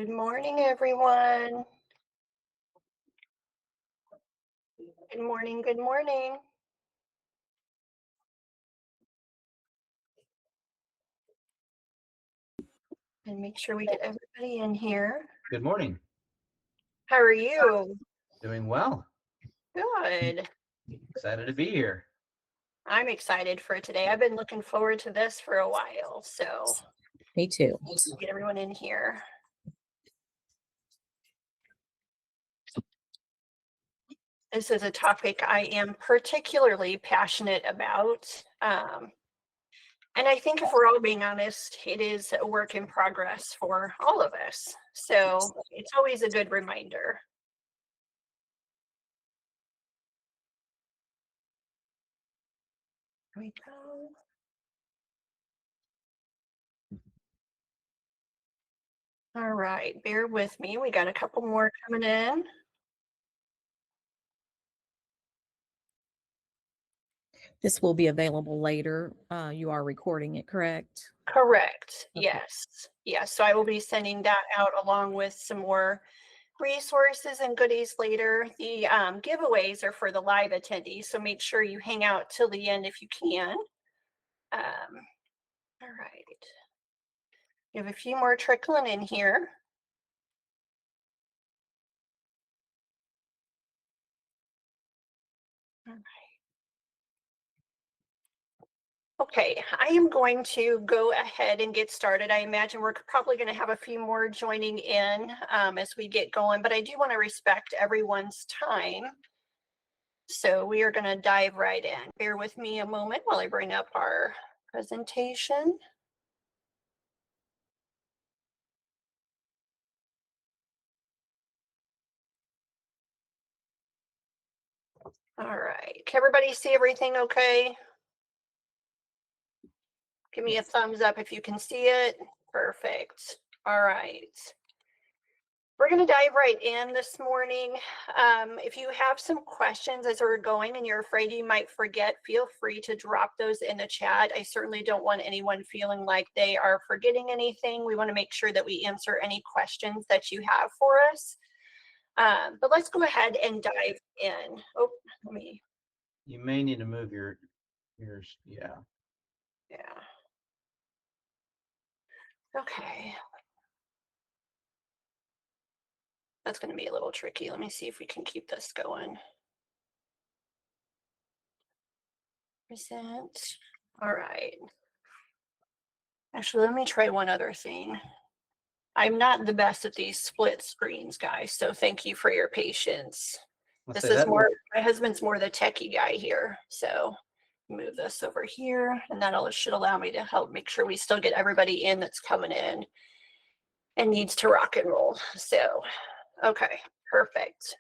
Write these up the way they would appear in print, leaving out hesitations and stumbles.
Good morning, everyone. Good morning, good morning. And make sure we get everybody in here. Good morning. How are you? Doing well. Good. Excited to be here. I'm excited for today. I've been looking forward to this for a while, so Me too. get everyone in here. This is a topic I am particularly passionate about. And I think if we're all being honest, it is a work in progress for all of us. So it's always a good reminder. Here we go. All right, bear with me. We got a couple more coming in. This will be available later. You are recording it, correct? Correct. Okay. Yes. Yes. So I will be sending that out along with some more resources and goodies later. The giveaways are for the live attendees, so make sure you hang out till the end if you can. All right. We have a few more trickling in here. All right. Okay, I am going to go ahead and get started. I imagine we're probably going to have a few more joining in as we get going, but I do want to respect everyone's time. So we are going to dive right in. Bear with me a moment while I bring up our presentation. All right, can everybody see everything okay? Give me a thumbs up if you can see it. Perfect. All right. We're going to dive right in this morning. If you have some questions as we're going and you're afraid you might forget, feel free to drop those in the chat. I certainly don't want anyone feeling like they are forgetting anything. We want to make sure that we answer any questions that you have for us. But let's go ahead and dive in. Oh, let me. You may need to move your yeah. Yeah. Okay. That's going to be a little tricky. Let me see if we can keep this going. Present. All right. Actually, let me try one other thing. I'm not the best at these split screens, guys, so thank you for your patience. This is more, my husband's more the techie guy here, so move this over here, and that should allow me to help make sure we still get everybody in that's coming in and needs to rock and roll. So, okay, perfect.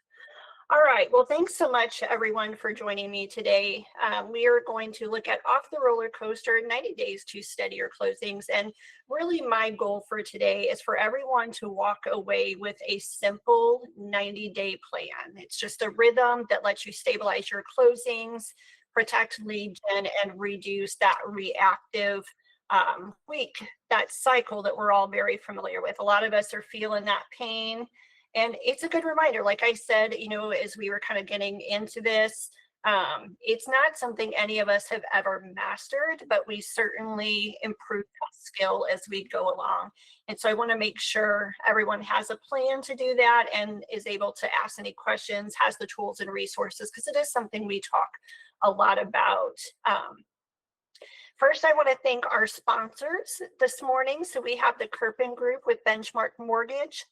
All right, well, thanks so much, everyone, for joining me today. We are going to look at Off the Roller Coaster, 90 Days to Steadier Closings. And really my goal for today is for everyone to walk away with a simple 90-day plan. It's just a rhythm that lets you stabilize your closings, protect lead gen, and reduce that reactive week, that cycle that we're all very familiar with. A lot of us are feeling that pain. And it's a good reminder, like I said, you know, as we were kind of getting into this, it's not something any of us have ever mastered, but we certainly improve that skill as we go along. And so I want to make sure everyone has a plan to do that and is able to ask any questions, has the tools and resources, because it is something we talk a lot about. First, I want to thank our sponsors this morning. So we have the Kirpin Group with Benchmark Mortgage,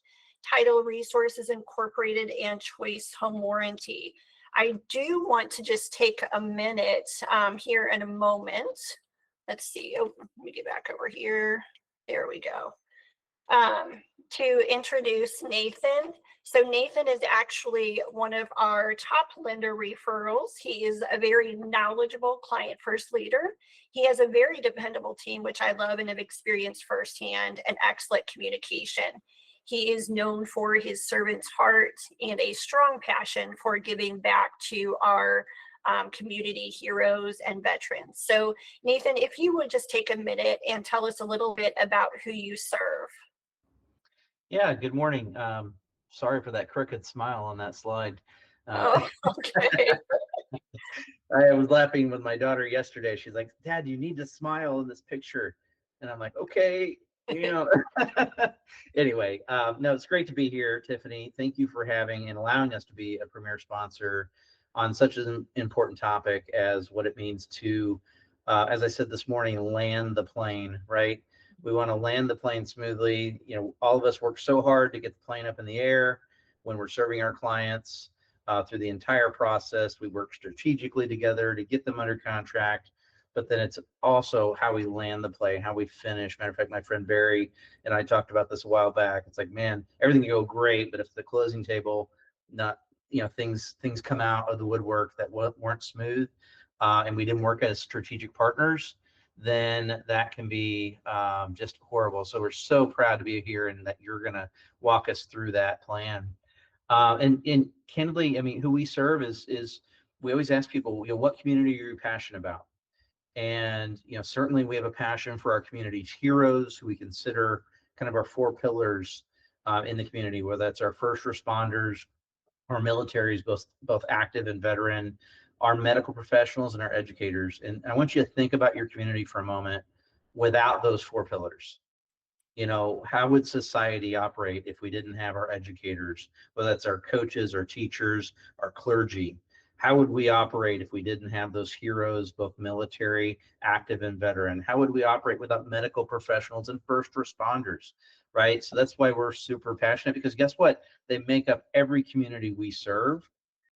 Title Resources Incorporated, and Choice Home Warranty. I do want to just take a minute here in a moment. Let's see. Oh, let me get back over here. There we go. To introduce Nathan. So Nathan is actually one of our top lender referrals. He is a very knowledgeable client first leader. He has a very dependable team, which I love and have experienced firsthand, and excellent communication. He is known for his servant's heart and a strong passion for giving back to our community heroes and veterans. So Nathan, if you would just take a minute and tell us a little bit about who you serve. Yeah, good morning. Sorry for that crooked smile on that slide. Oh, okay. I was laughing with my daughter yesterday. She's like, "Dad, you need to smile in this picture." And I'm like, "Okay, you know." Anyway, no, it's great to be here, Tiffany. Thank you for having and allowing us to be a premier sponsor on such an important topic as what it means to, as I said this morning, land the plane, right? We want to land the plane smoothly. You know, all of us work so hard to get the plane up in the air when we're serving our clients. Through the entire process, we work strategically together to get them under contract, but then it's also how we land the plane, how we finish. Matter of fact, my friend Barry and I talked about this a while back. It's like, man, everything can go great, but if the closing table, not, you know, things come out of the woodwork that weren't smooth, and we didn't work as strategic partners, then that can be just horrible. So we're so proud to be here and that you're going to walk us through that plan. And candidly, I mean, who we serve is we always ask people, you know, what community are you passionate about? And, you know, certainly we have a passion for our community's heroes, who we consider kind of our four pillars in the community, whether that's our first responders, our militaries, both active and veteran, our medical professionals, and our educators. And I want you to think about your community for a moment without those four pillars. You know, how would society operate if we didn't have our educators, whether that's our coaches, our teachers, our clergy? How would we operate if we didn't have those heroes, both military, active, and veteran? How would we operate without medical professionals and first responders, right? So that's why we're super passionate, because guess what? They make up every community we serve.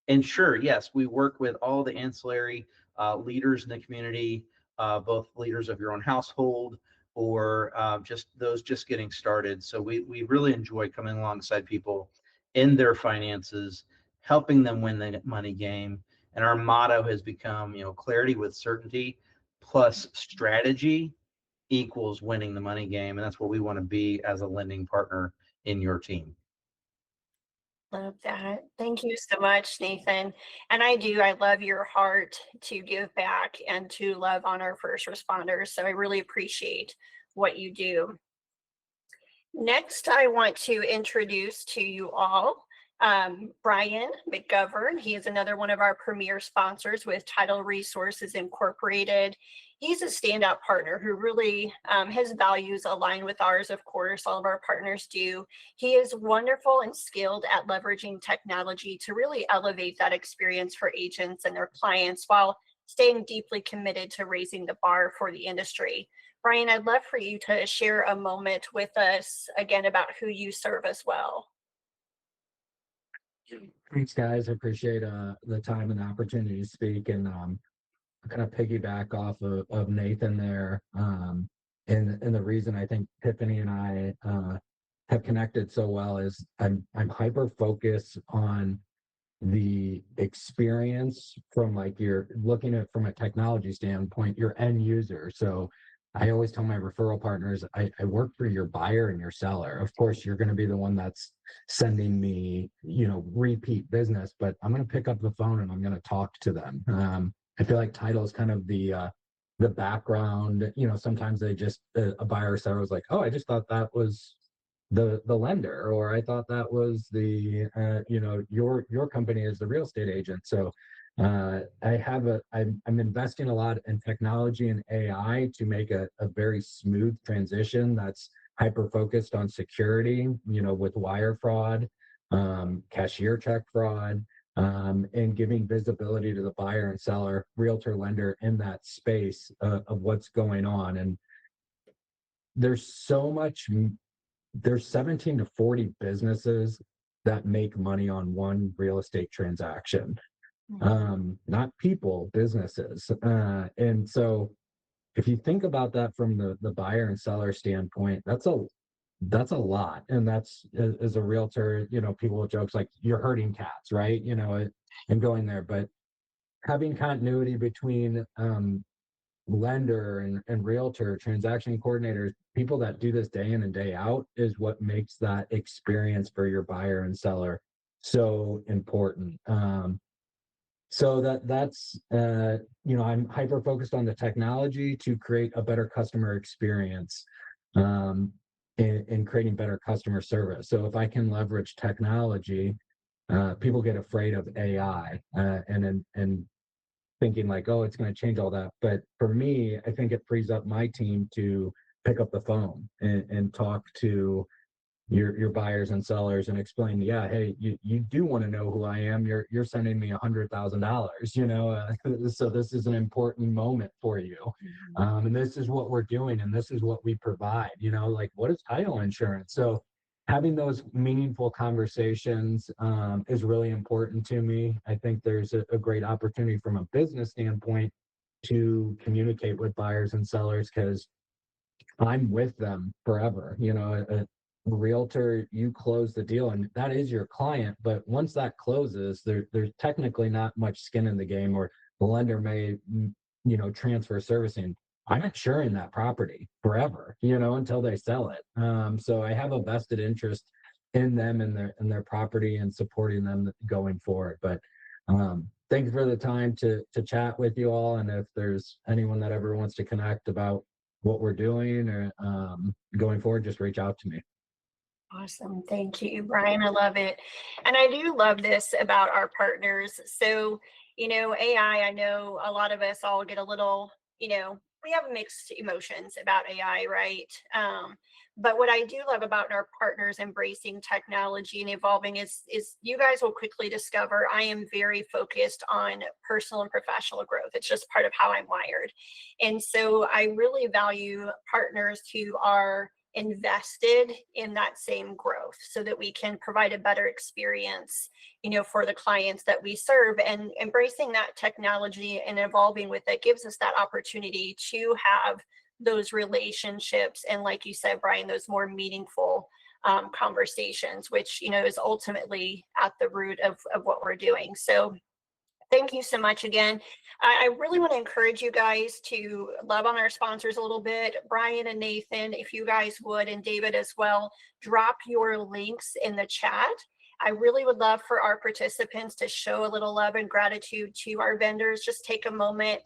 And sure, yes, we work with all the ancillary leaders in the community, both leaders of your own household or just those just getting started. So we really enjoy coming alongside people in their finances, helping them win the money game. And our motto has become, you know, clarity with certainty plus strategy equals winning the money game. And that's what we want to be as a lending partner in your team. Love that. Thank you so much, Nathan. And I love your heart to give back and to love on our first responders. So I really appreciate what you do. Next, I want to introduce to you all Brian McGovern. He is another one of our premier sponsors with Title Resources Incorporated. He's a standout partner who really his values align with ours, of course, all of our partners do. He is wonderful and skilled at leveraging technology to really elevate that experience for agents and their clients while staying deeply committed to raising the bar for the industry. Brian, I'd love for you to share a moment with us again about who you serve as well. Thanks, guys. I appreciate the time and the opportunity to speak, and kind of piggyback off of Nathan there. And the reason I think Tiffany and I have connected so well is I'm hyper focused on the experience from, like, you're looking at from a technology standpoint, your end user. So I always tell my referral partners, I work for your buyer and your seller. Of course, you're going to be the one that's sending me, you know, repeat business, but I'm going to pick up the phone and I'm going to talk to them. I feel like title is kind of the background. You know, sometimes they just a buyer or seller was like, oh, I just thought that was the lender, or I thought that was the you know, your company is the real estate agent. So I'm investing a lot in technology and AI to make a very smooth transition that's hyper focused on security, you know, with wire fraud, cashier check fraud, and giving visibility to the buyer and seller, realtor, lender in that space of what's going on. And there's so much, there's 17 to 40 businesses that make money on one real estate transaction. Not people, businesses. And so if you think about that from the buyer and seller standpoint, that's a lot. And that's, as a realtor, you know, people with jokes like, you're herding cats, right? You know, and going there, but having continuity between lender and realtor, transaction coordinators, people that do this day in and day out, is what makes that experience for your buyer and seller so important. So that's you know, I'm hyper focused on the technology to create a better customer experience. in creating better customer service. So if I can leverage technology, people get afraid of AI and thinking like, oh, it's going to change all that. But for me, I think it frees up my team to pick up the phone and talk to your buyers and sellers and explain, yeah, hey, you do want to know who I am. You're sending me $100,000, so this is an important moment for you. And this is what we're doing, and this is what we provide, like, what is title insurance? So having those meaningful conversations is really important to me. I think there's a great opportunity from a business standpoint to communicate with buyers and sellers, because I'm with them forever. A realtor, you close the deal and that is your client. But once that closes, there's technically not much skin in the game, or the lender may, transfer servicing. I'm insuring that property forever, until they sell it. So I have a vested interest in them and their property and supporting them going forward. But thank you for the time to chat with you all. And if there's anyone that ever wants to connect about what we're doing or going forward, just reach out to me. Awesome. Thank you, Brian. I love it. And I do love this about our partners. So, AI, I know a lot of us all get a little, we have mixed emotions about AI, right? But what I do love about our partners embracing technology and evolving is you guys will quickly discover I am very focused on personal and professional growth. It's just part of how I'm wired. And so I really value partners who are invested in that same growth so that we can provide a better experience, for the clients that we serve. And embracing that technology and evolving with it gives us that opportunity to have those relationships. And like you said, Brian, those more meaningful conversations, which, is ultimately at the root of what we're doing. So thank you so much again. I really want to encourage you guys to love on our sponsors a little bit. Brian and Nathan, if you guys would, and David as well, drop your links in the chat. I really would love for our participants to show a little love and gratitude to our vendors. Just take a moment,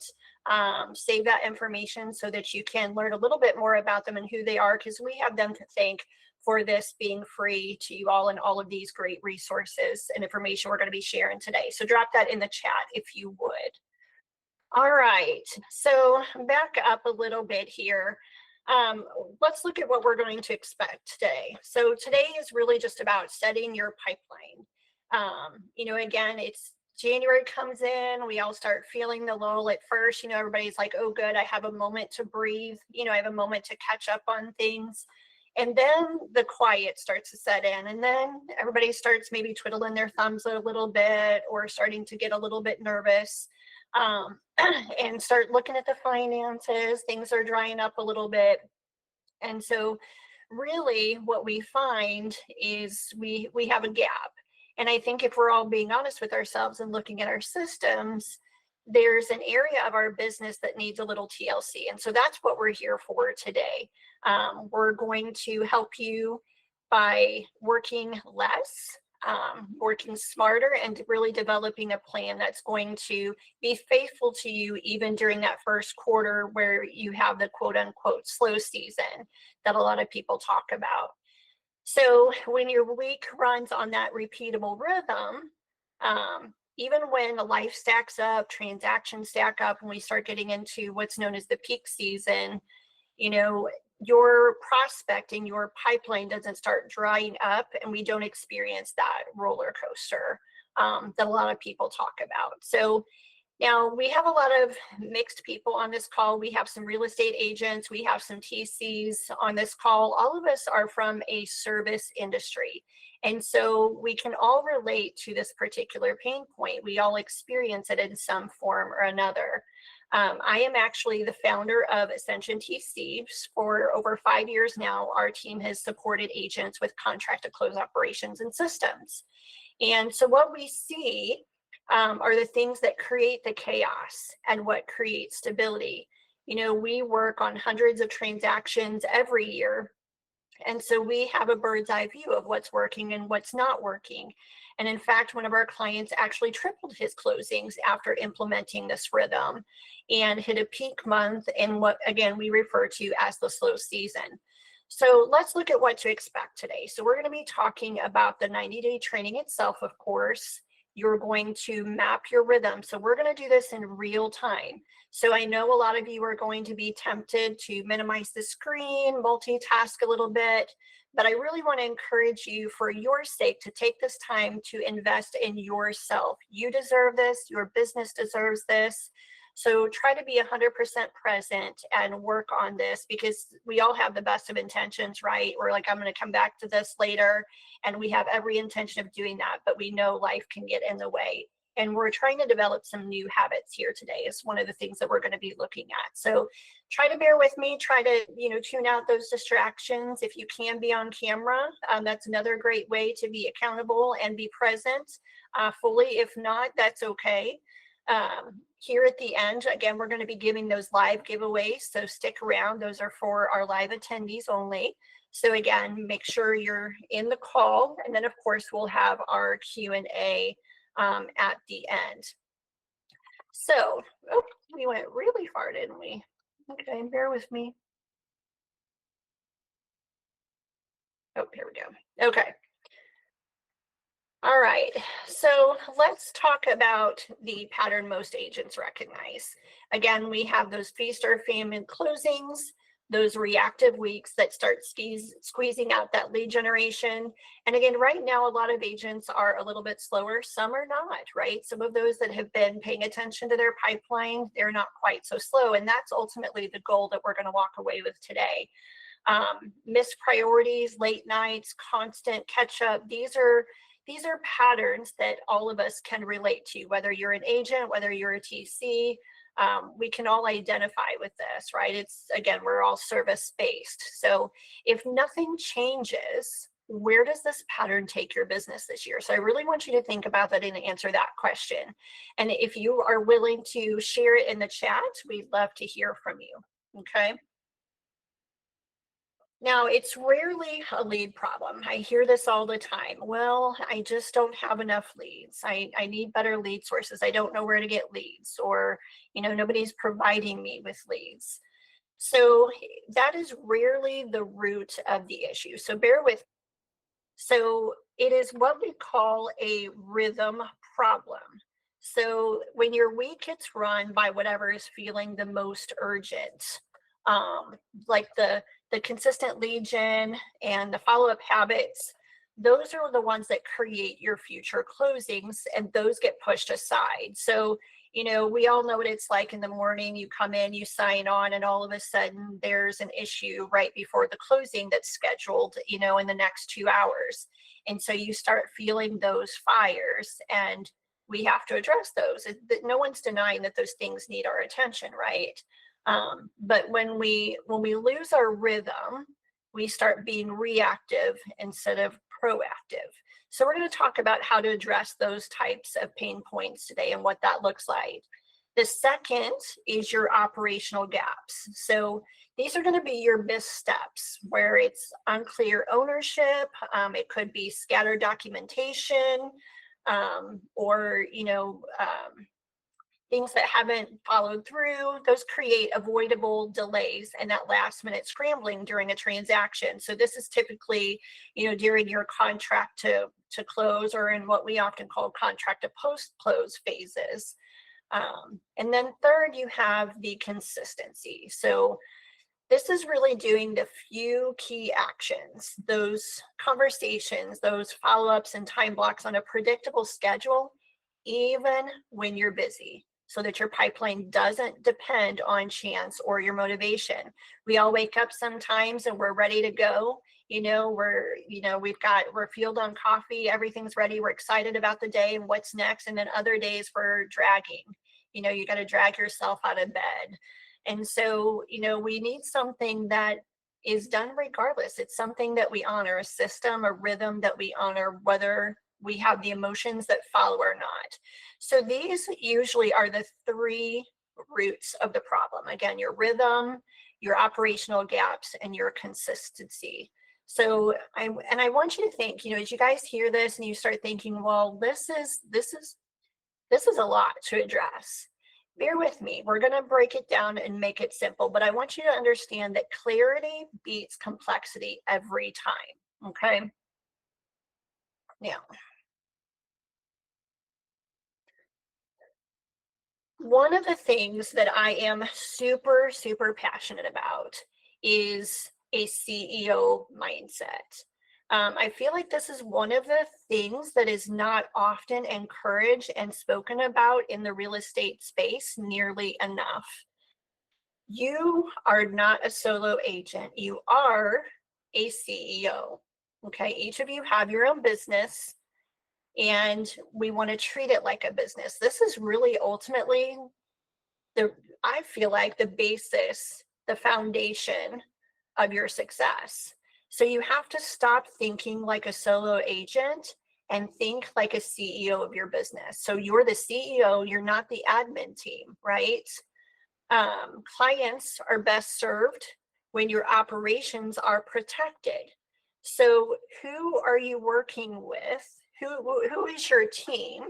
save that information so that you can learn a little bit more about them and who they are, because we have them to thank for this being free to you all and all of these great resources and information we're going to be sharing today. So drop that in the chat if you would. All right, so back up a little bit here. Let's look at what we're going to expect today. So today is really just about setting your pipeline. Again, it's January comes in, we all start feeling the lull at first. Everybody's like, oh, good, I have a moment to breathe. I have a moment to catch up on things. And then the quiet starts to set in, and then everybody starts maybe twiddling their thumbs a little bit or starting to get a little bit nervous and start looking at the finances. Things are drying up a little bit. And so really what we find is we have a gap. And I think if we're all being honest with ourselves and looking at our systems, there's an area of our business that needs a little TLC. And so that's what we're here for today. We're going to help you by working less, working smarter, and really developing a plan that's going to be faithful to you even during that first quarter where you have the quote unquote slow season that a lot of people talk about. So when your week runs on that repeatable rhythm, even when life stacks up, transactions stack up, and we start getting into what's known as the peak season, your prospecting, your pipeline doesn't start drying up, and we don't experience that roller coaster that a lot of people talk about. So now we have a lot of mixed people on this call. We have some real estate agents, we have some TCs on this call. All of us are from a service industry. And so we can all relate to this particular pain point. We all experience it in some form or another. I am actually the founder of Ascension TC. For over 5 years now, our team has supported agents with contract to close operations and systems. And so what we see are the things that create the chaos and what creates stability. We work on hundreds of transactions every year. And so we have a bird's eye view of what's working and what's not working. And in fact, one of our clients actually tripled his closings after implementing this rhythm and hit a peak month in what, again, we refer to as the slow season. So let's look at what to expect today. So we're going to be talking about the 90-day training itself, of course. You're going to map your rhythm. So we're going to do this in real time. So I know a lot of you are going to be tempted to minimize the screen, multitask a little bit, but I really want to encourage you, for your sake, to take this time to invest in yourself. You deserve this. Your business deserves this. So try to be 100% present and work on this, because we all have the best of intentions, right? We're like, I'm going to come back to this later, and we have every intention of doing that, but we know life can get in the way. And we're trying to develop some new habits here today. Is one of the things that we're going to be looking at. So try to bear with me, try to, tune out those distractions. If you can be on camera, that's another great way to be accountable and be present fully. If not, that's okay. Here at the end, again, we're going to be giving those live giveaways, so stick around. Those are for our live attendees only. So again, make sure you're in the call, and then of course we'll have our Q&A at the end. So, oh, we went really far, didn't we? Okay, bear with me. Oh, here we go. Okay. All right, so let's talk about the pattern most agents recognize. Again, we have those feast-or-famine closings, those reactive weeks that start squeezing out that lead generation. And again, right now, a lot of agents are a little bit slower. Some are not, right? Some of those that have been paying attention to their pipeline, they're not quite so slow. And that's ultimately the goal that we're going to walk away with today. Missed priorities, late nights, constant catch up. These are patterns that all of us can relate to, whether you're an agent, whether you're a TC. We can all identify with this, right? It's, again, we're all service-based. So if nothing changes, where does this pattern take your business this year? So I really want you to think about that and answer that question. And if you are willing to share it in the chat, we'd love to hear from you, okay? Now, it's rarely a lead problem. I hear this all the time. Well, I just don't have enough leads. I need better lead sources. I don't know where to get leads, or, nobody's providing me with leads. So that is rarely the root of the issue. So bear with me. So it is what we call a rhythm problem. So when your week gets run by whatever is feeling the most urgent, like the consistent lead gen and the follow-up habits, those are the ones that create your future closings, and those get pushed aside. So, we all know what it's like in the morning. You come in, you sign on, and all of a sudden there's an issue right before the closing that's scheduled, in the next 2 hours. And so you start feeling those fires, and we have to address those. No one's denying that those things need our attention, right? But when we lose our rhythm, we start being reactive instead of proactive. So we're going to talk about how to address those types of pain points today and what that looks like. The second is your operational gaps. So these are going to be your missteps, where it's unclear ownership. It could be scattered documentation, or things that haven't followed through. Those create avoidable delays and that last minute scrambling during a transaction. So this is typically, during your contract to close, or in what we often call contract to post-close phases. And then third, you have the consistency. So this is really doing the few key actions, those conversations, those follow-ups and time blocks on a predictable schedule, even when you're busy, so that your pipeline doesn't depend on chance or your motivation. We all wake up sometimes and we're ready to go. We're fueled on coffee, everything's ready, we're excited about the day and what's next. And then other days we're dragging. You got to drag yourself out of bed. And so, we need something that is done regardless. It's something that we honor, a system, a rhythm that we honor, whether we have the emotions that follow or not. So these usually are the three roots of the problem. Again, your rhythm, your operational gaps, and your consistency. So I want you to think, as you guys hear this and you start thinking, well, this is a lot to address. bear with me. We're going to break it down and make it simple, but I want you to understand that clarity beats complexity every time. Okay. Now, one of the things that I am super, super passionate about is a CEO mindset. I feel like this is one of the things that is not often encouraged and spoken about in the real estate space nearly enough. You are not a solo agent. You are a CEO. Okay, each of you have your own business, and we want to treat it like a business. This is really ultimately I feel like the basis, the foundation of your success. So you have to stop thinking like a solo agent and think like a CEO of your business. So you're the CEO, you're not the admin team, right? Clients are best served when your operations are protected. So who are you working with? Who is your team?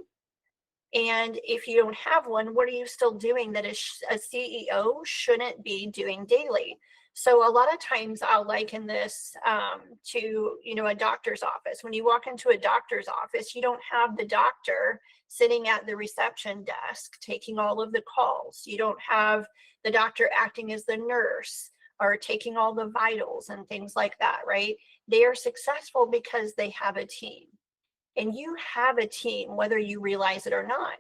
And if you don't have one, what are you still doing that a CEO shouldn't be doing daily? So a lot of times I'll liken this to, a doctor's office. When you walk into a doctor's office, you don't have the doctor sitting at the reception desk taking all of the calls. You don't have the doctor acting as the nurse or taking all the vitals and things like that, right? They are successful because they have a team. And you have a team, whether you realize it or not.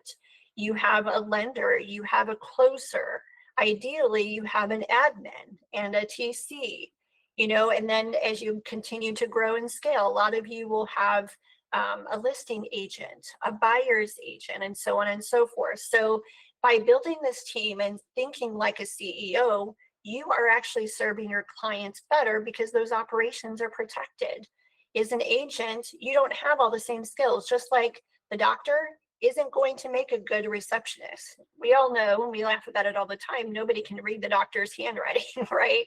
You have a lender, you have a closer. Ideally, you have an admin and a TC, and then as you continue to grow and scale, a lot of you will have a listing agent, a buyer's agent, and so on and so forth. So by building this team and thinking like a CEO, you are actually serving your clients better because those operations are protected. As an agent, you don't have all the same skills, just like the doctor isn't going to make a good receptionist. We all know, and we laugh about it all the time, nobody can read the doctor's handwriting, right?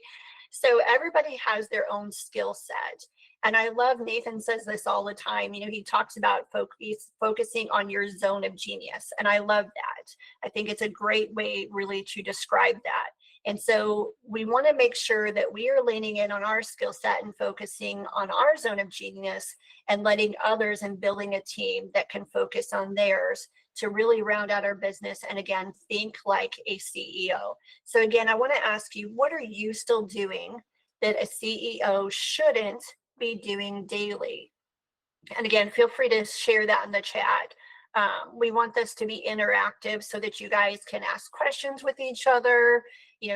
So everybody has their own skill set. And I love, Nathan says this all the time, he talks about focusing on your zone of genius. And I love that. I think it's a great way really to describe that. And so we want to make sure that we are leaning in on our skill set and focusing on our zone of genius and letting others and building a team that can focus on theirs to really round out our business. And again, think like a CEO. So again, I want to ask you, what are you still doing that a CEO shouldn't be doing daily? And again, feel free to share that in the chat. We want this to be interactive so that you guys can ask questions with each other,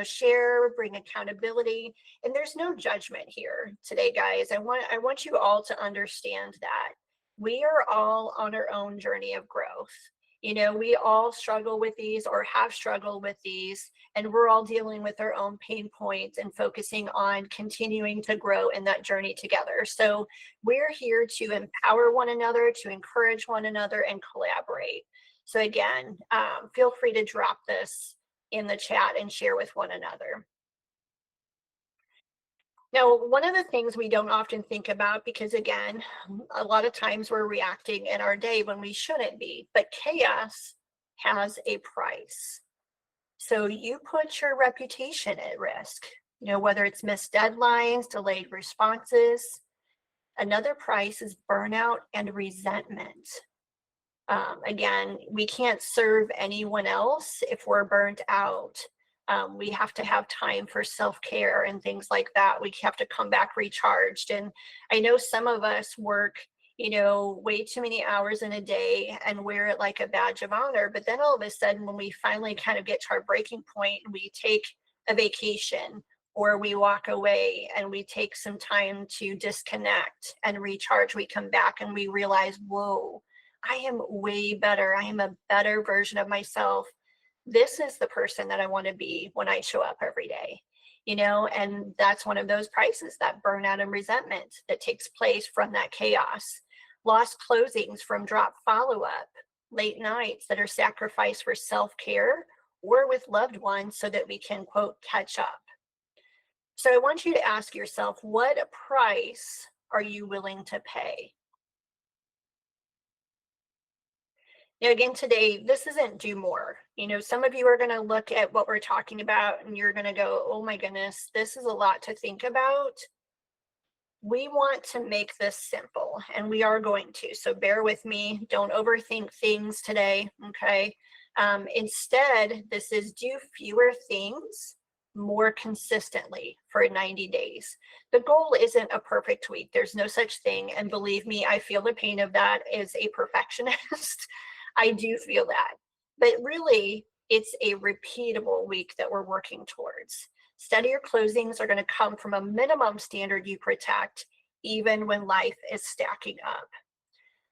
share, bring accountability. And there's no judgment here today, guys. I want you all to understand that we are all on our own journey of growth. We all struggle with these or have struggled with these, and we're all dealing with our own pain points and focusing on continuing to grow in that journey together. So we're here to empower one another, to encourage one another, and collaborate. So again, feel free to drop this in the chat and share with one another. Now, one of the things we don't often think about, because again, a lot of times we're reacting in our day when we shouldn't be, but chaos has a price. So you put your reputation at risk, whether it's missed deadlines, delayed responses. Another price is burnout and resentment. Again, we can't serve anyone else if we're burnt out. We have to have time for self-care and things like that. We have to come back recharged. And I know some of us work, way too many hours in a day and wear it like a badge of honor. But then all of a sudden, when we finally kind of get to our breaking point, we take a vacation or we walk away and we take some time to disconnect and recharge. We come back and we realize, whoa, I am way better. I am a better version of myself. This is the person that I want to be when I show up every day, and that's one of those prices, that burnout and resentment that takes place from that chaos. Lost closings from drop follow-up, late nights that are sacrificed for self-care or with loved ones so that we can, quote, catch up. So I want you to ask yourself, what price are you willing to pay? Now, again, today, this isn't do more. You know, some of you are going to look at what we're talking about and you're going to go, oh my goodness, this is a lot to think about. We want to make this simple, and we are going to. So bear with me. Don't overthink things today, okay? Instead, this is do fewer things more consistently for 90 days. The goal isn't a perfect week. There's no such thing. And believe me, I feel the pain of that as a perfectionist. I do feel that. But really, it's a repeatable week that we're working towards. Steadier closings are going to come from a minimum standard you protect, even when life is stacking up.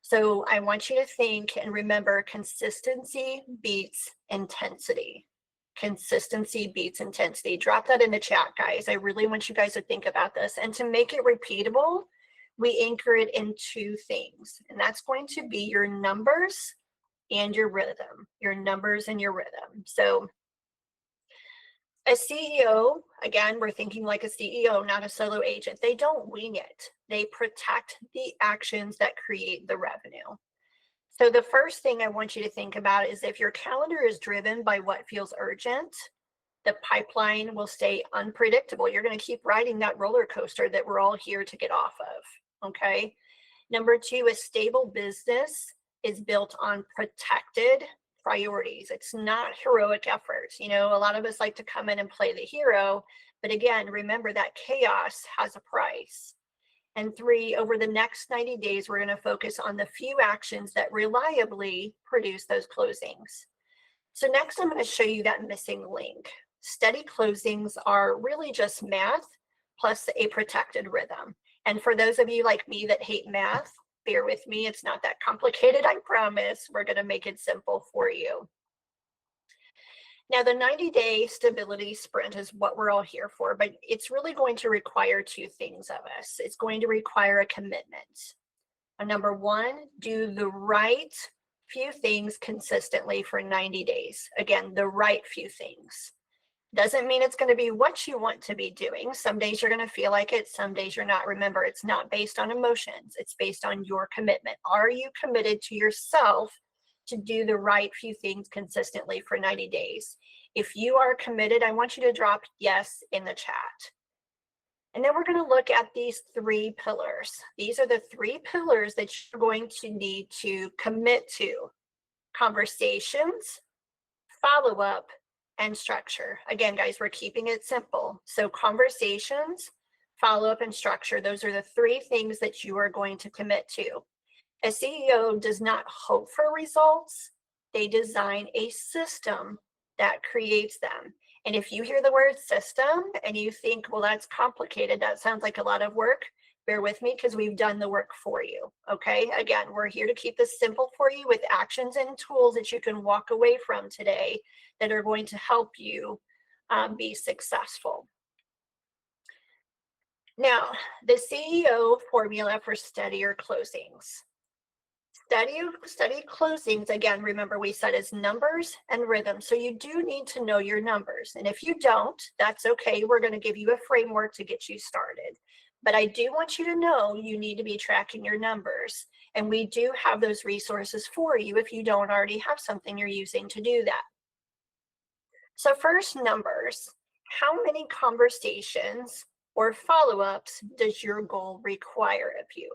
So I want you to think and remember, consistency beats intensity. Consistency beats intensity. Drop that in the chat, guys. I really want you guys to think about this. And to make it repeatable, we anchor it in two things. And that's going to be your numbers and your rhythm. Your numbers and your rhythm. So a CEO, again, we're thinking like a CEO, not a solo agent. They don't wing it. They protect the actions that create the revenue. So the first thing I want you to think about is if your calendar is driven by what feels urgent, the pipeline will stay unpredictable. You're going to keep riding that roller coaster that we're all here to get off of, okay? Number two, a stable business is built on protected priorities. It's not heroic efforts. You know, a lot of us like to come in and play the hero, but again, remember that chaos has a price. And three, over the next 90 days, we're going to focus on the few actions that reliably produce those closings. So next, I'm going to show you that missing link. Steady closings are really just math plus a protected rhythm. And for those of you like me that hate math, bear with me. It's not that complicated, I promise. We're going to make it simple for you. Now, the 90-day stability sprint is what we're all here for, but it's really going to require two things of us. It's going to require a commitment. Number one, do the right few things consistently for 90 days. Again, the right few things. Doesn't mean it's going to be what you want to be doing. Some days you're going to feel like it. Some days you're not. Remember, it's not based on emotions. It's based on your commitment. Are you committed to yourself to do the right few things consistently for 90 days? If you are committed, I want you to drop yes in the chat. And then we're going to look at these three pillars. These are the three pillars that you're going to need to commit to: conversations, follow-up, and structure. Again, guys, we're keeping it simple. So conversations, follow-up, and structure, those are the three things that you are going to commit to. A CEO does not hope for results. They design a system that creates them. And if you hear the word system and you think, well, that's complicated, that sounds like a lot of work, bear with me because we've done the work for you, okay? Again, we're here to keep this simple for you with actions and tools that you can walk away from today that are going to help you be successful. Now, the CEO formula for steadier closings. Steady closings, again, remember we said is numbers and rhythm. So you do need to know your numbers. And if you don't, that's okay. We're going to give you a framework to get you started. But I do want you to know you need to be tracking your numbers. And we do have those resources for you if you don't already have something you're using to do that. So first, numbers. How many conversations or follow-ups does your goal require of you?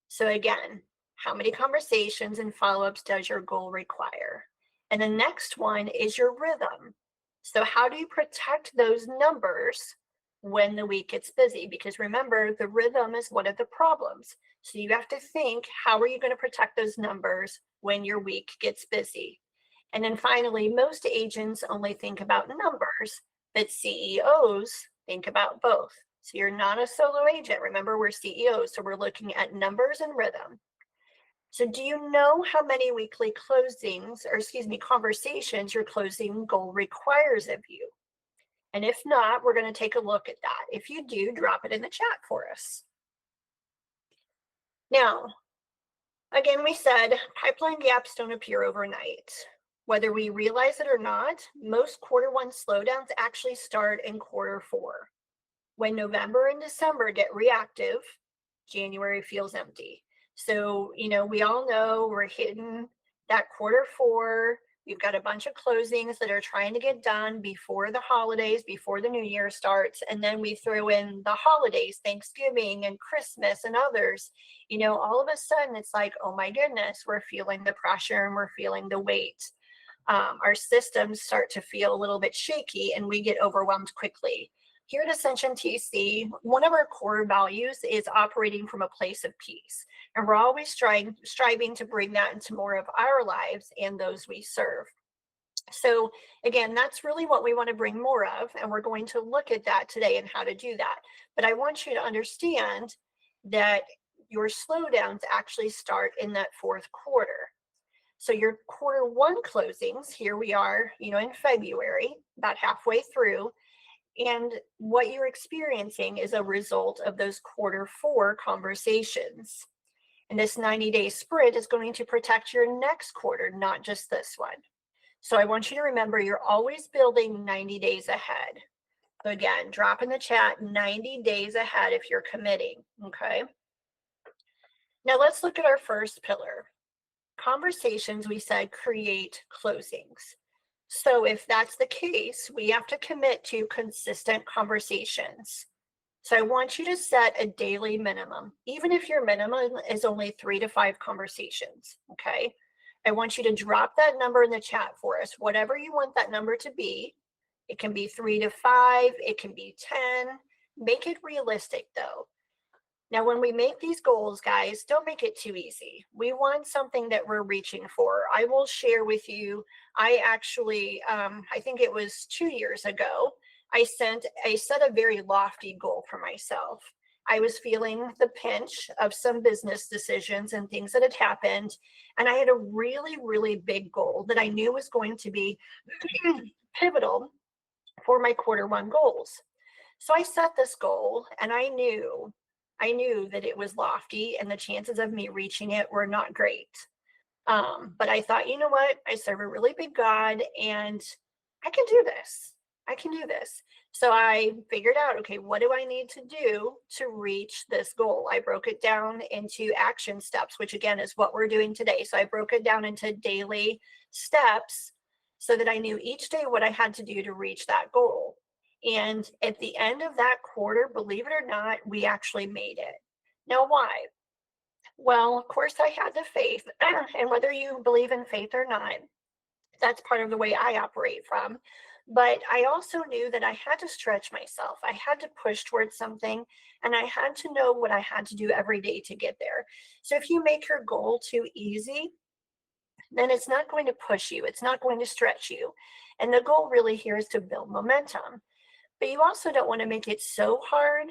So again, how many conversations and follow-ups does your goal require? And the next one is your rhythm. So how do you protect those numbers when the week gets busy? Because remember, the rhythm is one of the problems. So you have to think, how are you going to protect those numbers when your week gets busy? And then finally, most agents only think about numbers, but CEOs think about both. So you're not a solo agent. Remember, we're CEOs, so we're looking at numbers and rhythm. So do you know how many weekly closings, or excuse me, conversations your closing goal requires of you? And if not, we're going to take a look at that. If you do, drop it in the chat for us. Now, again, we said pipeline gaps don't appear overnight. Whether we realize it or not, most Q1 slowdowns actually start in Q4. When November and December get reactive, January feels empty. So, you know, we all know we're hitting that Q4, we've got a bunch of closings that are trying to get done before the holidays, before the new year starts. And then we throw in the holidays, Thanksgiving and Christmas and others. You know, all of a sudden it's like, oh my goodness, we're feeling the pressure and we're feeling the weight. Our systems start to feel a little bit shaky and we get overwhelmed quickly. Here at Ascension TC, one of our core values is operating from a place of peace. And we're always striving to bring that into more of our lives and those we serve. So again, that's really what we want to bring more of. And we're going to look at that today and how to do that. But I want you to understand that your slowdowns actually start in that fourth quarter. So your Q1 closings, here we are, you know, in February, about halfway through. And what you're experiencing is a result of those Q4 conversations. And this 90-day sprint is going to protect your next quarter, not just this one. So I want you to remember you're always building 90 days ahead. So again, drop in the chat 90 days ahead if you're committing, okay? Now let's look at our first pillar. Conversations, we said, create closings. So if that's the case, we have to commit to consistent conversations. So I want you to set a daily minimum, even if your minimum is only 3 to 5 conversations, okay? I want you to drop that number in the chat for us, whatever you want that number to be. It can be 3 to 5, it can be 10. Make it realistic though. Now, when we make these goals, guys, don't make it too easy. We want something that we're reaching for. I will share with you, I actually, I think it was 2 years ago, I set a very lofty goal for myself. I was feeling the pinch of some business decisions and things that had happened. And I had a really, really big goal that I knew was going to be pivotal for my Q1 goals. So I set this goal and I knew that it was lofty and the chances of me reaching it were not great. But I thought, you know what? I serve a really big God and I can do this. I can do this. So I figured out, okay, what do I need to do to reach this goal? I broke it down into action steps, which again is what we're doing today. So I broke it down into daily steps so that I knew each day what I had to do to reach that goal. And at the end of that quarter, believe it or not, we actually made it. Now, why? Well, of course, I had the faith, and whether you believe in faith or not, that's part of the way I operate from. But I also knew that I had to stretch myself. I had to push towards something, and I had to know what I had to do every day to get there. So if you make your goal too easy, then it's not going to push you. It's not going to stretch you. And the goal really here is to build momentum. But you also don't want to make it so hard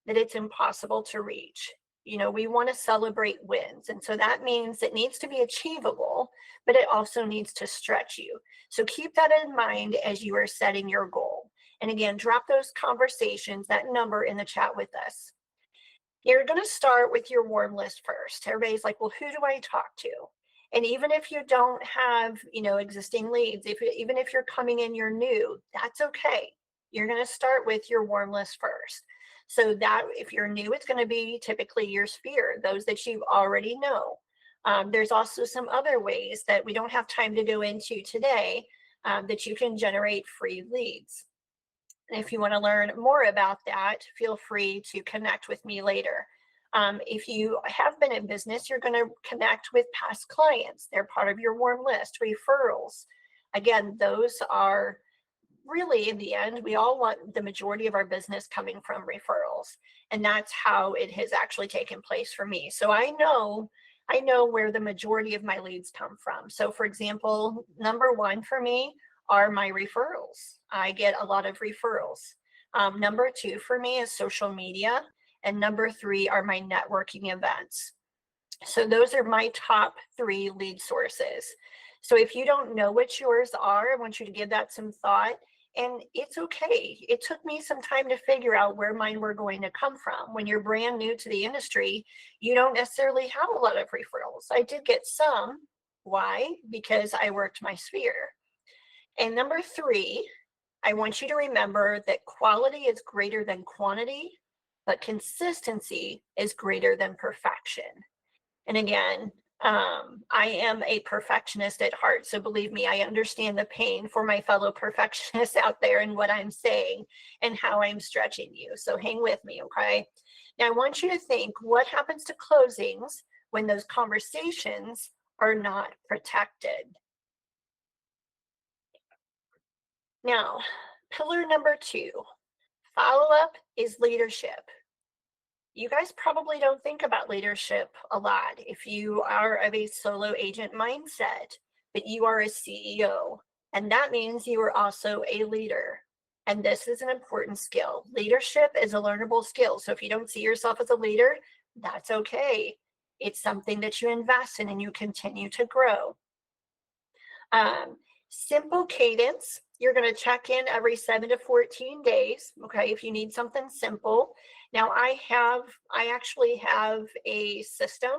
that it's impossible to reach. You know, we want to celebrate wins. And so that means it needs to be achievable, but it also needs to stretch you. So keep that in mind as you are setting your goal. And again, drop those conversations, that number in the chat with us. You're going to start with your warm list first. Everybody's like, well, who do I talk to? And even if you don't have, you know, existing leads, even if you're coming in, you're new, that's okay. You're going to start with your warm list first. So that if you're new, it's going to be typically your sphere, those that you already know. There's also some other ways that we don't have time to go into today that you can generate free leads. And if you want to learn more about that, feel free to connect with me later. If you have been in business, you're going to connect with past clients. They're part of your warm list. Referrals. Again, those are really, in the end, we all want the majority of our business coming from referrals. And that's how it has actually taken place for me. So I know where the majority of my leads come from. So for example, number one for me are my referrals. I get a lot of referrals. Number two for me is social media. And number three are my networking events. So those are my top 3 lead sources. So if you don't know what yours are, I want you to give that some thought. And it's okay. It took me some time to figure out where mine were going to come from. When you're brand new to the industry, you don't necessarily have a lot of referrals. I did get some. Why? Because I worked my sphere. And number 3, I want you to remember that quality is greater than quantity, but consistency is greater than perfection. And again, I am a perfectionist at heart, so believe me, I understand the pain for my fellow perfectionists out there and what I'm saying and how I'm stretching you. So hang with me, okay? Now I want you to think, what happens to closings when those conversations are not protected? Now, pillar number 2, follow-up is leadership. You guys probably don't think about leadership a lot if you are of a solo agent mindset, but you are a CEO, and that means you are also a leader. And this is an important skill. Leadership is a learnable skill. So if you don't see yourself as a leader, that's okay. It's something that you invest in and you continue to grow. Simple cadence. You're going to check in every 7 to 14 days. Okay, if you need something simple. Now I actually have a system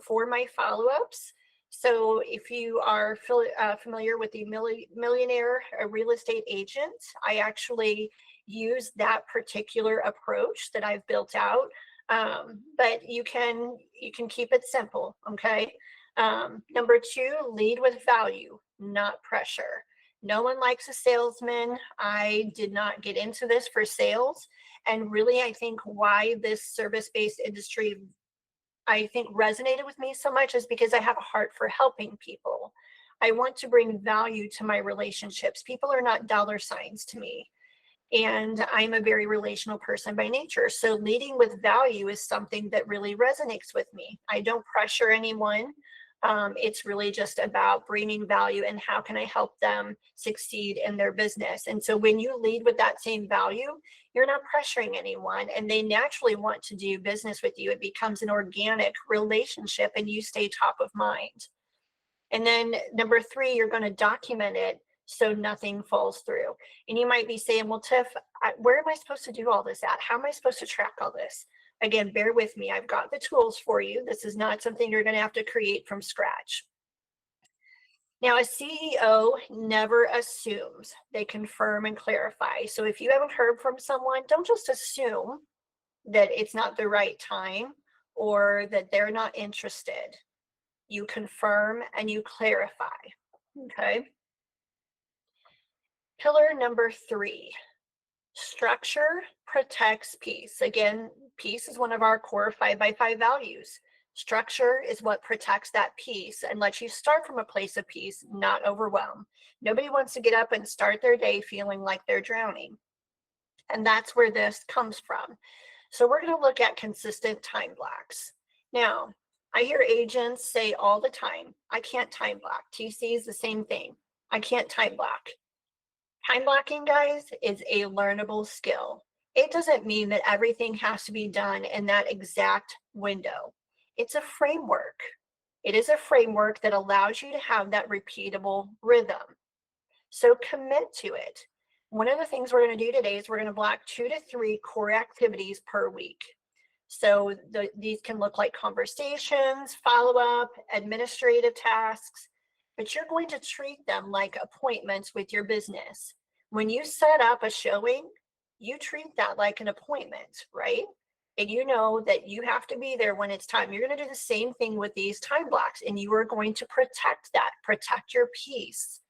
for my follow-ups. So if you are familiar with the Millionaire Real Estate Agent, I actually use that particular approach that I've built out. But you can keep it simple. Okay. Number 2, lead with value, not pressure. No one likes a salesman. I did not get into this for sales. And really, I think why this service-based industry, I think, resonated with me so much is because I have a heart for helping people. I want to bring value to my relationships. People are not dollar signs to me. And I'm a very relational person by nature. So leading with value is something that really resonates with me. I don't pressure anyone. It's really just about bringing value and how can I help them succeed in their business. And so when you lead with that same value, you're not pressuring anyone and they naturally want to do business with you. It becomes an organic relationship and you stay top of mind. And then number 3, you're going to document it so nothing falls through. And you might be saying, well, Tiff, where am I supposed to do all this at? How am I supposed to track all this? Again, bear with me. I've got the tools for you. This is not something you're going to have to create from scratch. Now, a CEO never assumes. They confirm and clarify. So if you haven't heard from someone, don't just assume that it's not the right time or that they're not interested. You confirm and you clarify. Okay. Pillar number 3. Structure protects peace. Again, peace is one of our core 5x5 values. Structure is what protects that peace and lets you start from a place of peace, not overwhelmed. Nobody wants to get up and start their day feeling like they're drowning. And that's where this comes from. So we're going to look at consistent time blocks. Now, I hear agents say all the time, I can't time block. TC is the same thing. I can't time block. Time blocking, guys, is a learnable skill. It doesn't mean that everything has to be done in that exact window. It's a framework. It is a framework that allows you to have that repeatable rhythm. So commit to it. One of the things we're going to do today is we're going to block 2 to 3 core activities per week. So these can look like conversations, follow-up, administrative tasks, but you're going to treat them like appointments with your business. When you set up a showing, you treat that like an appointment, right? And you know that you have to be there when it's time. You're going to do the same thing with these time blocks, and you are going to protect that. Protect your peace.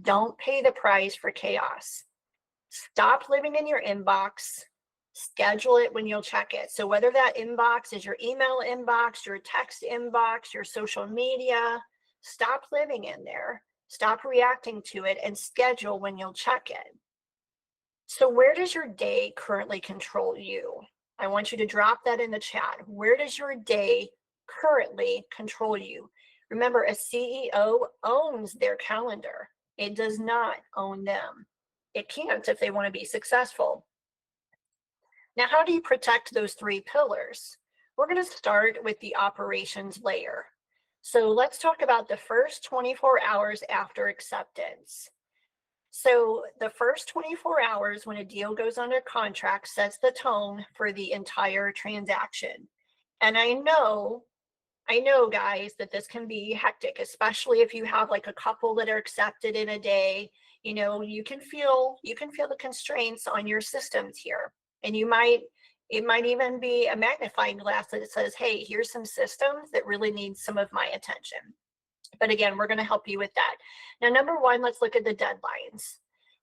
Don't pay the price for chaos. Stop living in your inbox. Schedule it when you'll check it. So whether that inbox is your email inbox, your text inbox, your social media, stop living in there. Stop reacting to it and schedule when you'll check it. So where does your day currently control you? I want you to drop that in the chat. Where does your day currently control you? Remember, a CEO owns their calendar. It does not own them. It can't if they want to be successful. Now, how do you protect those 3 pillars? We're going to start with the operations layer. So let's talk about the first 24 hours after acceptance. So the first 24 hours when a deal goes under contract sets the tone for the entire transaction. And I know guys that this can be hectic, especially if you have like a couple that are accepted in a day. You know, you can feel the constraints on your systems here. And you might It might even be a magnifying glass that says, hey, here's some systems that really need some of my attention. But again, we're going to help you with that. Now, number one, let's look at the deadlines.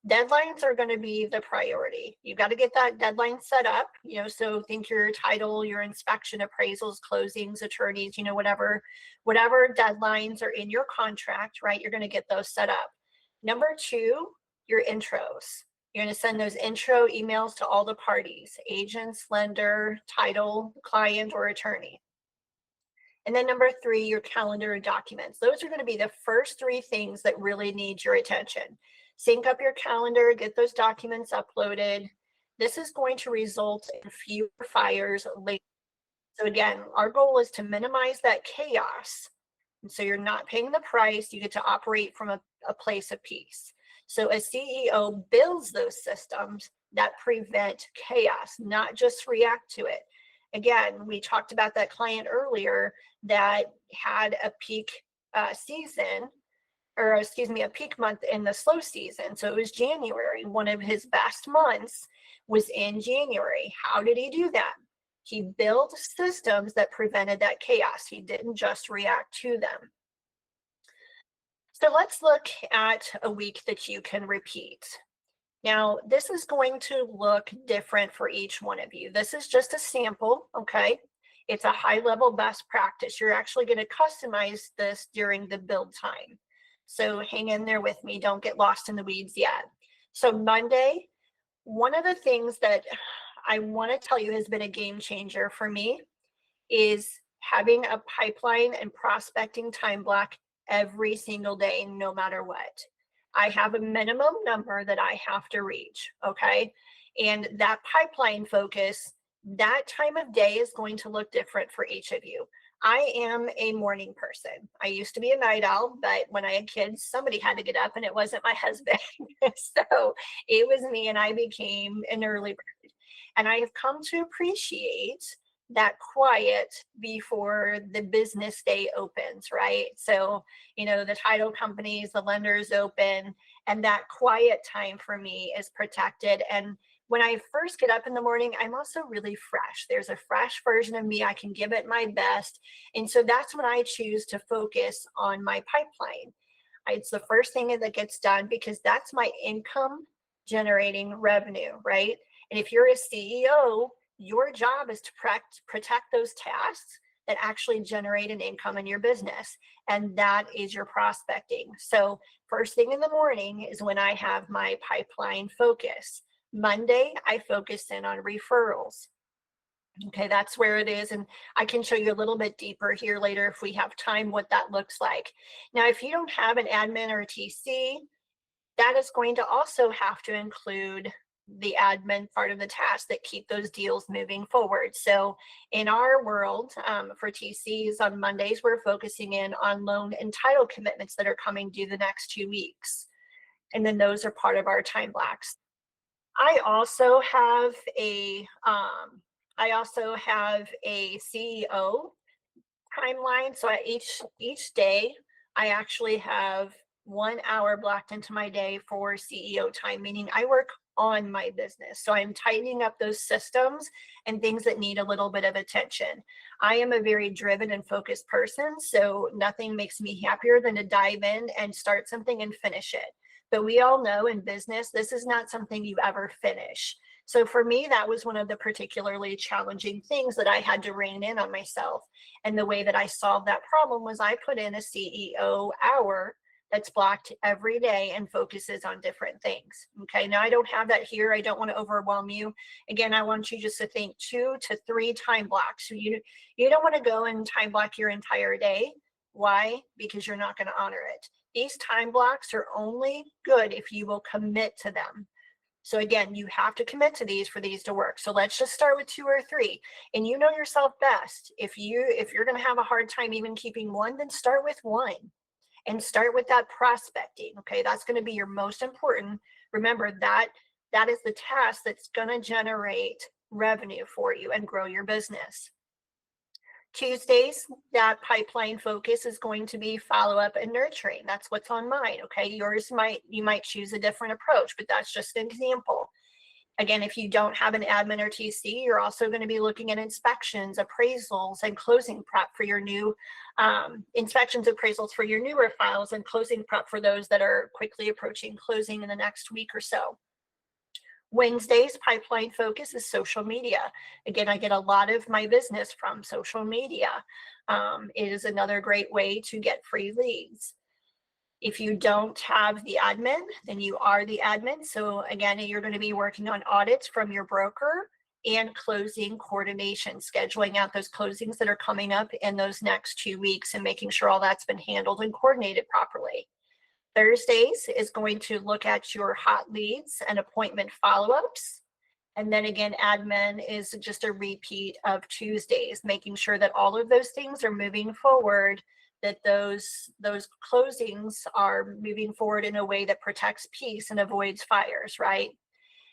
Deadlines are going to be the priority. You've got to get that deadline set up, so think your title, your inspection, appraisals, closings, attorneys, whatever deadlines are in your contract, right? You're going to get those set up. Number two, your intros. You're going to send those intro emails to all the parties, agents, lender, title, client, or attorney. And then number three, your calendar and documents. Those are going to be the first three things that really need your attention. Sync up your calendar, get those documents uploaded. This is going to result in fewer fires later. So again, our goal is to minimize that chaos. And so you're not paying the price, you get to operate from a place of peace. So a CEO builds those systems that prevent chaos, not just react to it. Again, we talked about that client earlier that had a peak season, or excuse me, a peak month in the slow season. So it was January. One of his best months was in January. How did he do that? He built systems that prevented that chaos. He didn't just react to them. So let's look at a week that you can repeat. Now, this is going to look different for each one of you. This is just a sample, okay? It's a high-level best practice. You're actually going to customize this during the build time. So hang in there with me. Don't get lost in the weeds yet. So Monday, one of the things that I want to tell you has been a game changer for me is having a pipeline and prospecting time block every single day, no matter what. I have a minimum number that I have to reach, okay? And that pipeline focus, that time of day is going to look different for each of you. I am a morning person. I used to be a night owl, but when I had kids, somebody had to get up and it wasn't my husband. So it was me, and I became an early bird. And I have come to appreciate that quiet before the business day opens, right? So, the title companies, the lenders open, and that quiet time for me is protected. And when I first get up in the morning, I'm also really fresh. There's a fresh version of me. I can give it my best. And so that's when I choose to focus on my pipeline. It's the first thing that gets done because that's my income generating revenue, right? And if you're a CEO, your job is to protect those tasks that actually generate an income in your business. And that is your prospecting. So first thing in the morning is when I have my pipeline focus. Monday, I focus in on referrals. Okay, that's where it is. And I can show you a little bit deeper here later if we have time what that looks like. Now, if you don't have an admin or a TC, that is going to also have to include the admin part of the task that keep those deals moving forward. So in our world, for TCs on Mondays, we're focusing in on loan and title commitments that are coming due the next 2 weeks. And then those are part of our time blocks. I also have a CEO timeline. So at each day, I actually have 1 hour blocked into my day for CEO time, meaning I work on my business. So I'm tightening up those systems and things that need a little bit of attention. I am a very driven and focused person, so nothing makes me happier than to dive in and start something and finish it. But we all know in business, this is not something you ever finish. So for me, that was one of the particularly challenging things that I had to rein in on myself. And the way that I solved that problem was I put in a CEO hour that's blocked every day and focuses on different things. Okay, now I don't have that here. I don't want to overwhelm you. Again, I want you just to think 2 to 3 time blocks. So you don't want to go and time block your entire day. Why? Because you're not going to honor it. These time blocks are only good if you will commit to them. So again, you have to commit to these for these to work. So let's just start with 2 or 3. And you know yourself best. If you're going to have a hard time even keeping 1, then start with 1. And start with that prospecting. Okay, that's going to be your most important. Remember that is the task that's going to generate revenue for you and grow your business. Tuesdays, that pipeline focus is going to be follow-up and nurturing. That's what's on mine. Okay, you might choose a different approach, but that's just an example. Again, if you don't have an admin or TC, you're also going to be looking at inspections, appraisals, and closing prep for your new inspections, appraisals for your newer files, and closing prep for those that are quickly approaching closing in the next week or so. Wednesday's pipeline focus is social media. Again, I get a lot of my business from social media. It is another great way to get free leads. If you don't have the admin, then you are the admin. So again, you're going to be working on audits from your broker and closing coordination, scheduling out those closings that are coming up in those next 2 weeks and making sure all that's been handled and coordinated properly. Thursdays is going to look at your hot leads and appointment follow-ups. And then again, admin is just a repeat of Tuesdays, making sure that all of those things are moving forward, that those closings are moving forward in a way that protects peace and avoids fires, right?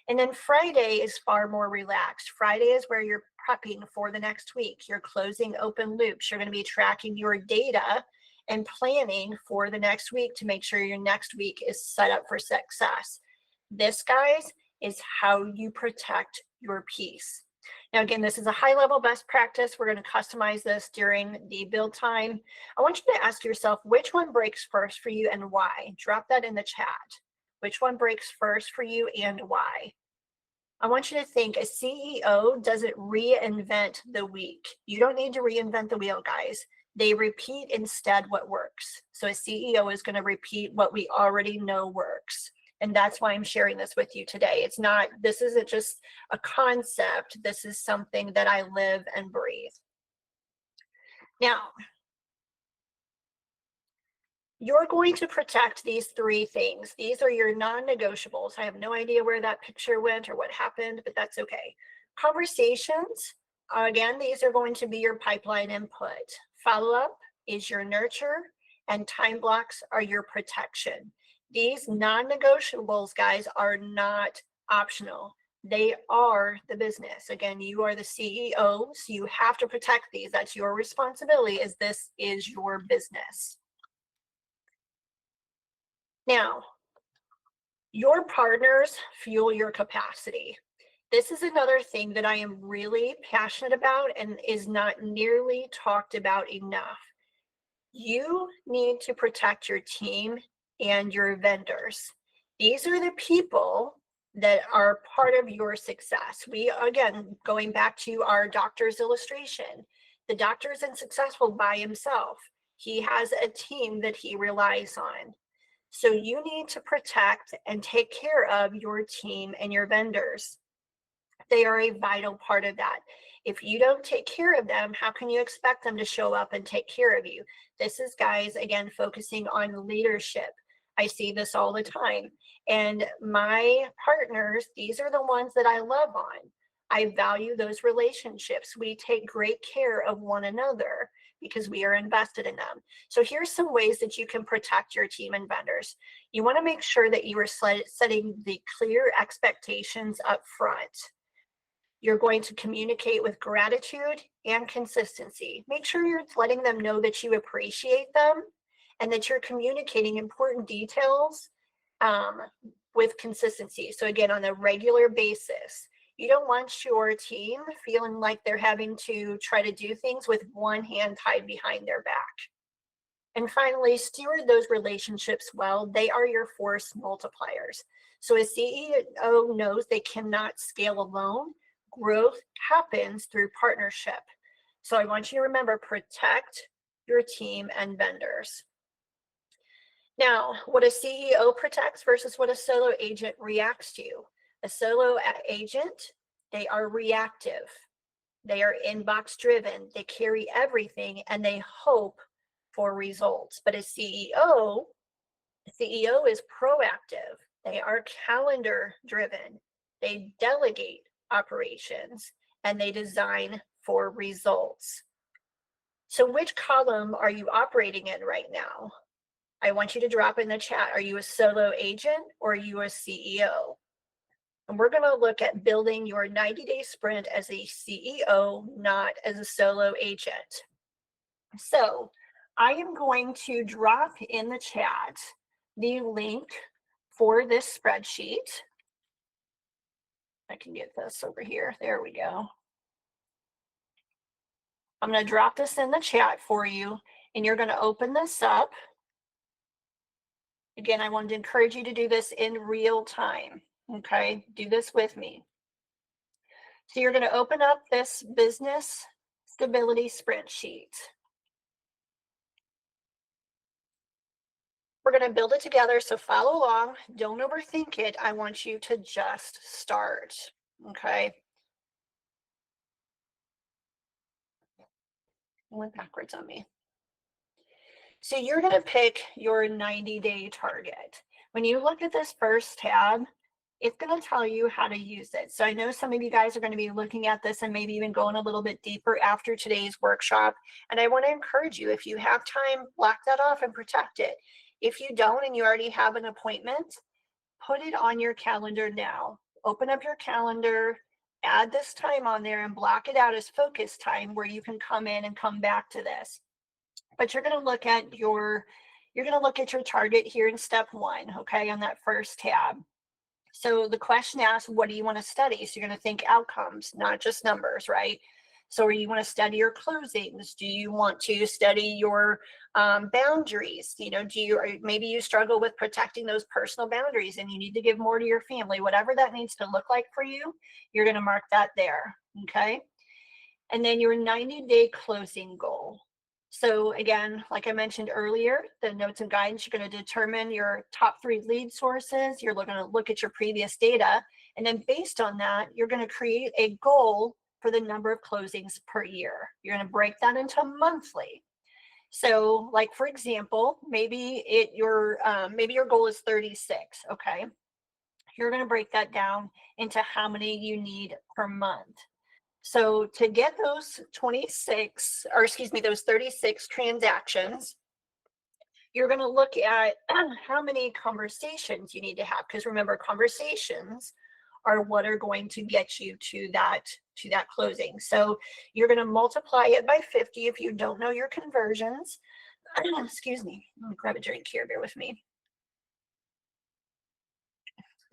And then Friday is far more relaxed. Friday is where you're prepping for the next week. You're closing open loops. You're going to be tracking your data and planning for the next week to make sure your next week is set up for success. This, guys, is how you protect your peace. Now, again, this is a high-level best practice. We're going to customize this during the build time. I want you to ask yourself, which one breaks first for you and why? Drop that in the chat. Which one breaks first for you and why? I want you to think, a CEO doesn't reinvent the week. You don't need to reinvent the wheel, guys. They repeat instead what works. So a CEO is going to repeat what we already know works. And that's why I'm sharing this with you today. This isn't just a concept. This is something that I live and breathe. Now, you're going to protect these 3 things. These are your non-negotiables. I have no idea where that picture went or what happened, but that's okay. Conversations, again, these are going to be your pipeline input. Follow-up is your nurture, and time blocks are your protection. These non-negotiables, guys, are not optional. They are the business. Again, you are the CEO, so you have to protect these. That's your responsibility, as this is your business. Now, your partners fuel your capacity. This is another thing that I am really passionate about and is not nearly talked about enough. You need to protect your team and your vendors. These are the people that are part of your success. Again, going back to our doctor's illustration, the doctor isn't successful by himself. He has a team that he relies on. So you need to protect and take care of your team and your vendors. They are a vital part of that. If you don't take care of them, how can you expect them to show up and take care of you? This is, guys, again, focusing on leadership. I see this all the time. And my partners, these are the ones that I love on. I value those relationships. We take great care of one another because we are invested in them. So here's some ways that you can protect your team and vendors. You want to make sure that you are setting the clear expectations up front. You're going to communicate with gratitude and consistency. Make sure you're letting them know that you appreciate them and that you're communicating important details with consistency. So again, on a regular basis. You don't want your team feeling like they're having to try to do things with one hand tied behind their back. And finally, steward those relationships well. They are your force multipliers. So a CEO knows they cannot scale alone. Growth happens through partnership. So I want you to remember, protect your team and vendors. Now, what a CEO protects versus what a solo agent reacts to. A solo agent, they are reactive. They are inbox driven. They carry everything and they hope for results. But a CEO is proactive. They are calendar driven. They delegate operations and they design for results. So which column are you operating in right now? I want you to drop in the chat. Are you a solo agent or are you a CEO? And we're going to look at building your 90-day sprint as a CEO, not as a solo agent. So I am going to drop in the chat the link for this spreadsheet. I can get this over here. There we go. I'm going to drop this in the chat for you, and you're going to open this up. Again, I wanted to encourage you to do this in real time. Okay, do this with me. So you're going to open up this business stability spreadsheet. We're going to build it together, so follow along. Don't overthink it. I want you to just start. Okay. It went backwards on me. So you're going to pick your 90-day target. When you look at this first tab, it's going to tell you how to use it. So I know some of you guys are going to be looking at this and maybe even going a little bit deeper after today's workshop. And I want to encourage you, if you have time, block that off and protect it. If you don't and you already have an appointment, put it on your calendar now. Open up your calendar, add this time on there and block it out as focus time where you can come in and come back to this. But you're going to look at your target here in step 1, okay, on that first tab. So the question asks, what do you want to study? So you're going to think outcomes, not just numbers, right? So you want to study your closings? Do you want to study your boundaries? You know, maybe you struggle with protecting those personal boundaries and you need to give more to your family. Whatever that needs to look like for you, you're going to mark that there, okay? And then your 90-day closing goal. So again, like I mentioned earlier, the notes and guidance, you're going to determine your top 3 lead sources. You're going to look at your previous data. And then based on that, you're going to create a goal for the number of closings per year. You're going to break that into monthly. So like, for example, maybe your goal is 36, okay? You're going to break that down into how many you need per month. So to get those 36 transactions, you're going to look at how many conversations you need to have, because remember, conversations are what are going to get you to that closing. So you're going to multiply it by 50 if you don't know your conversions. Excuse me, let me grab a drink here, bear with me.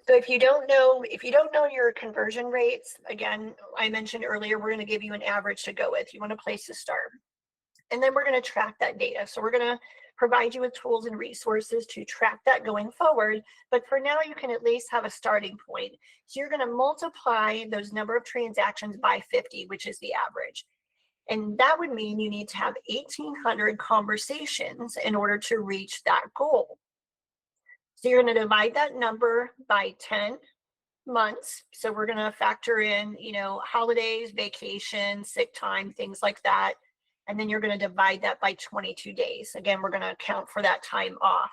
So if you don't know your conversion rates, again, I mentioned earlier, we're going to give you an average to go with. You want a place to start. And then we're going to track that data. So we're going to provide you with tools and resources to track that going forward. But for now, you can at least have a starting point. So you're going to multiply those number of transactions by 50, which is the average. And that would mean you need to have 1,800 conversations in order to reach that goal. So you're going to divide that number by 10 months. So we're going to factor in, holidays, vacation, sick time, things like that. And then you're going to divide that by 22 days. Again, we're going to account for that time off.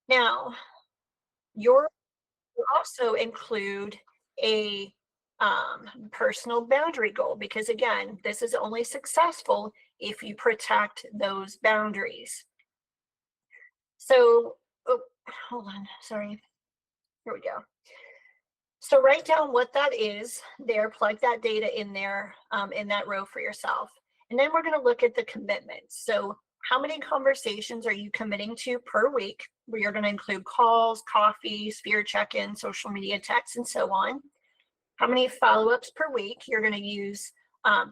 Now, you also include a personal boundary goal, because again, this is only successful if you protect those boundaries. So, hold on, sorry. Here we go. So write down what that is there, plug that data in there, in that row for yourself. And then we're going to look at the commitments. So how many conversations are you committing to per week, where you're going to include calls, coffee, sphere check-in, social media texts, and so on. How many follow-ups per week? You're going to use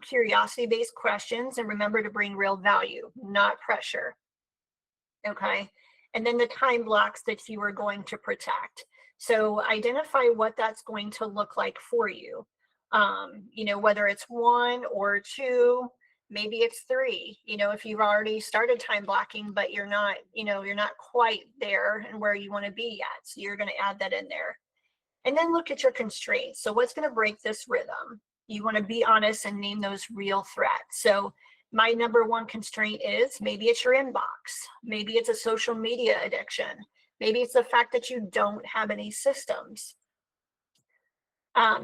curiosity-based questions, and remember to bring real value, not pressure. Okay. And then the time blocks that you are going to protect. So identify what that's going to look like for you. Whether it's 1 or 2, maybe it's 3. If you've already started time blocking, but you're not quite there and where you want to be yet. So you're going to add that in there. And then look at your constraints. So what's going to break this rhythm? You want to be honest and name those real threats. So my number 1 constraint is, maybe it's your inbox. Maybe it's a social media addiction. Maybe it's the fact that you don't have any systems.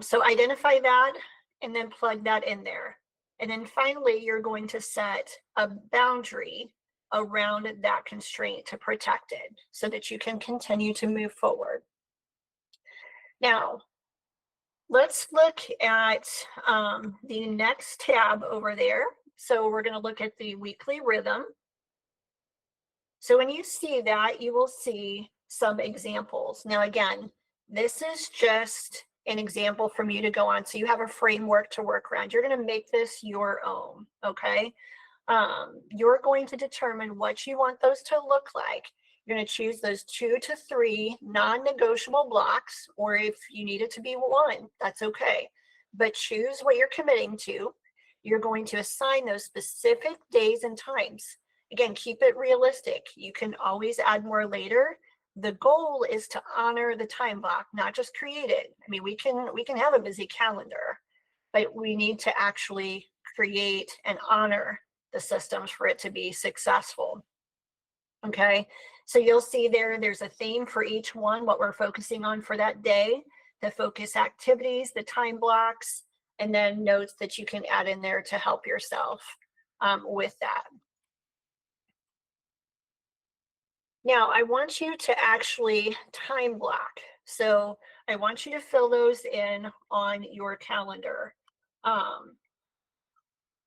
So identify that and then plug that in there. And then finally, you're going to set a boundary around that constraint to protect it so that you can continue to move forward. Now, let's look at the next tab over there. So we're going to look at the weekly rhythm. So when you see that, you will see some examples. Now, again, this is just an example from you to go on. So you have a framework to work around. You're going to make this your own. Okay. You're going to determine what you want those to look like. You're going to choose those 2 to 3 non-negotiable blocks, or if you need it to be 1, that's okay. But choose what you're committing to. You're going to assign those specific days and times. Again, keep it realistic. You can always add more later. The goal is to honor the time block, not just create it. I mean, we can have a busy calendar, but we need to actually create and honor the systems for it to be successful. Okay, so you'll see there's a theme for each one, what we're focusing on for that day, the focus activities, the time blocks, and then notes that you can add in there to help yourself with that. Now, I want you to actually time block. So I want you to fill those in on your calendar.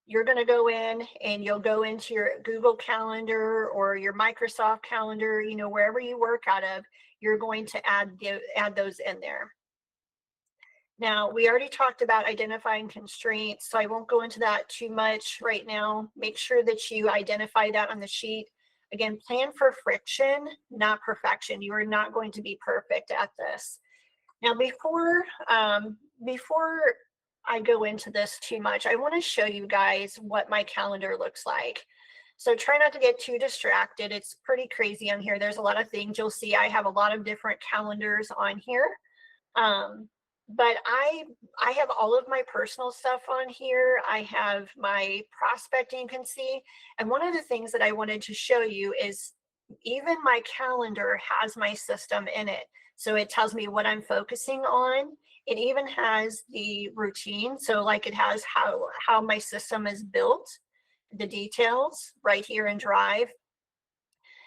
You're going to go in and you'll go into your Google Calendar or your Microsoft Calendar, you know, wherever you work out of, you're going to add those in there. Now, we already talked about identifying constraints, so I won't go into that too much right now. Make sure that you identify that on the sheet. Again, plan for friction, not perfection. You are not going to be perfect at this. Now, before I go into this too much, I want to show you guys what my calendar looks like. So try not to get too distracted. It's pretty crazy on here. There's a lot of things. You'll see I have a lot of different calendars on here. But I have all of my personal stuff on here. I have my prospecting, you can see. And one of the things that I wanted to show you is even my calendar has my system in it. So it tells me what I'm focusing on. It even has the routine. So like it has how my system is built, the details right here in Drive.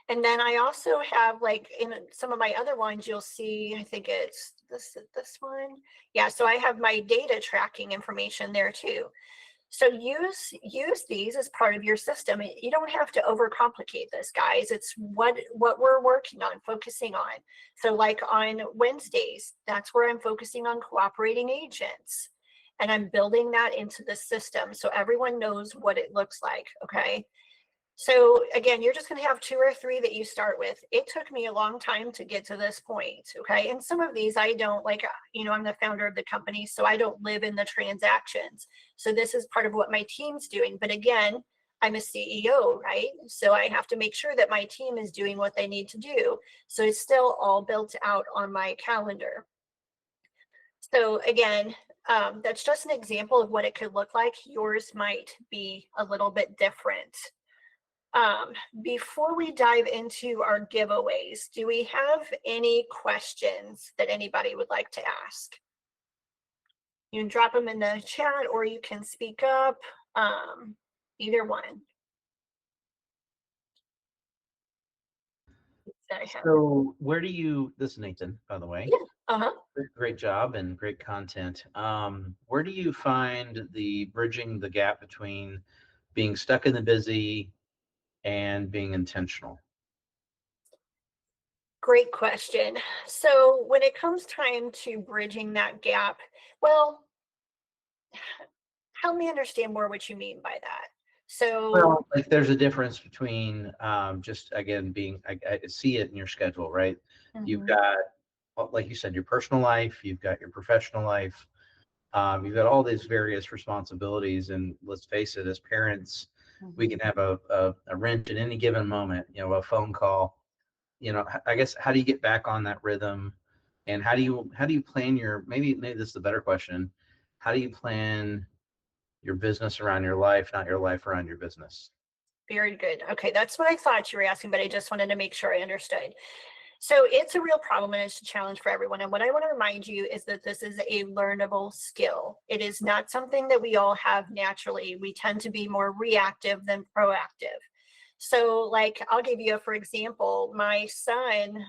And then I also have, like, in some of my other ones, you'll see, I think it's this one. Yeah, so I have my data tracking information there too. So use these as part of your system. You don't have to overcomplicate this, guys. It's what we're working on, focusing on. So like on Wednesdays, that's where I'm focusing on cooperating agents. And I'm building that into the system so everyone knows what it looks like, okay? So again, you're just going to have 2 or 3 that you start with. It took me a long time to get to this point, okay? And some of these I don't, like, you know, I'm the founder of the company, so I don't live in the transactions. So this is part of what my team's doing. But again, I'm a CEO, right? So I have to make sure that my team is doing what they need to do. So it's still all built out on my calendar. So again, that's just an example of what it could look like. Yours might be a little bit different. Before we dive into our giveaways, do we have any questions that anybody would like to ask? You can drop them in the chat or you can speak up, either one. So where do you, this is Nathan, by the way. Yeah. Great job and great content. Where do you find the bridging the gap between being stuck in the busy and being intentional? Great question. So when it comes time to bridging that gap, well, help me understand more what you mean by that. So, well, like there's a difference between just, again, being, I see it in your schedule, right? You've got, like you said, your personal life, you've got your professional life, you've got all these various responsibilities. And let's face it, as parents, we can have a wrench at any given moment, you know, a phone call. You know, I guess, how do you get back on that rhythm, and how do you plan your, maybe this is a better question, how do you plan your business around your life, not your life around your business? Very good. Okay, that's what I thought you were asking, but I just wanted to make sure I understood. So it's a real problem and it's a challenge for everyone. And what I want to remind you is that this is a learnable skill. It is not something that we all have naturally. We tend to be more reactive than proactive. So like, I'll give you for example, my son,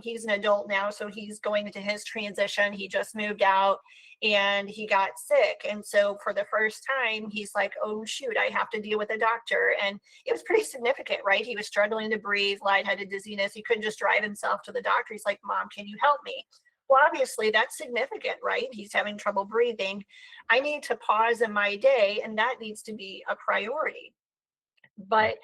he's an adult now, so he's going into his transition. He just moved out and he got sick. And so for the first time, he's like, oh shoot, I have to deal with a doctor. And it was pretty significant, right? He was struggling to breathe, lightheaded, dizziness. He couldn't just drive himself to the doctor. He's like, Mom, can you help me? Well, obviously that's significant, right? He's having trouble breathing. I need to pause in my day, and that needs to be a priority. But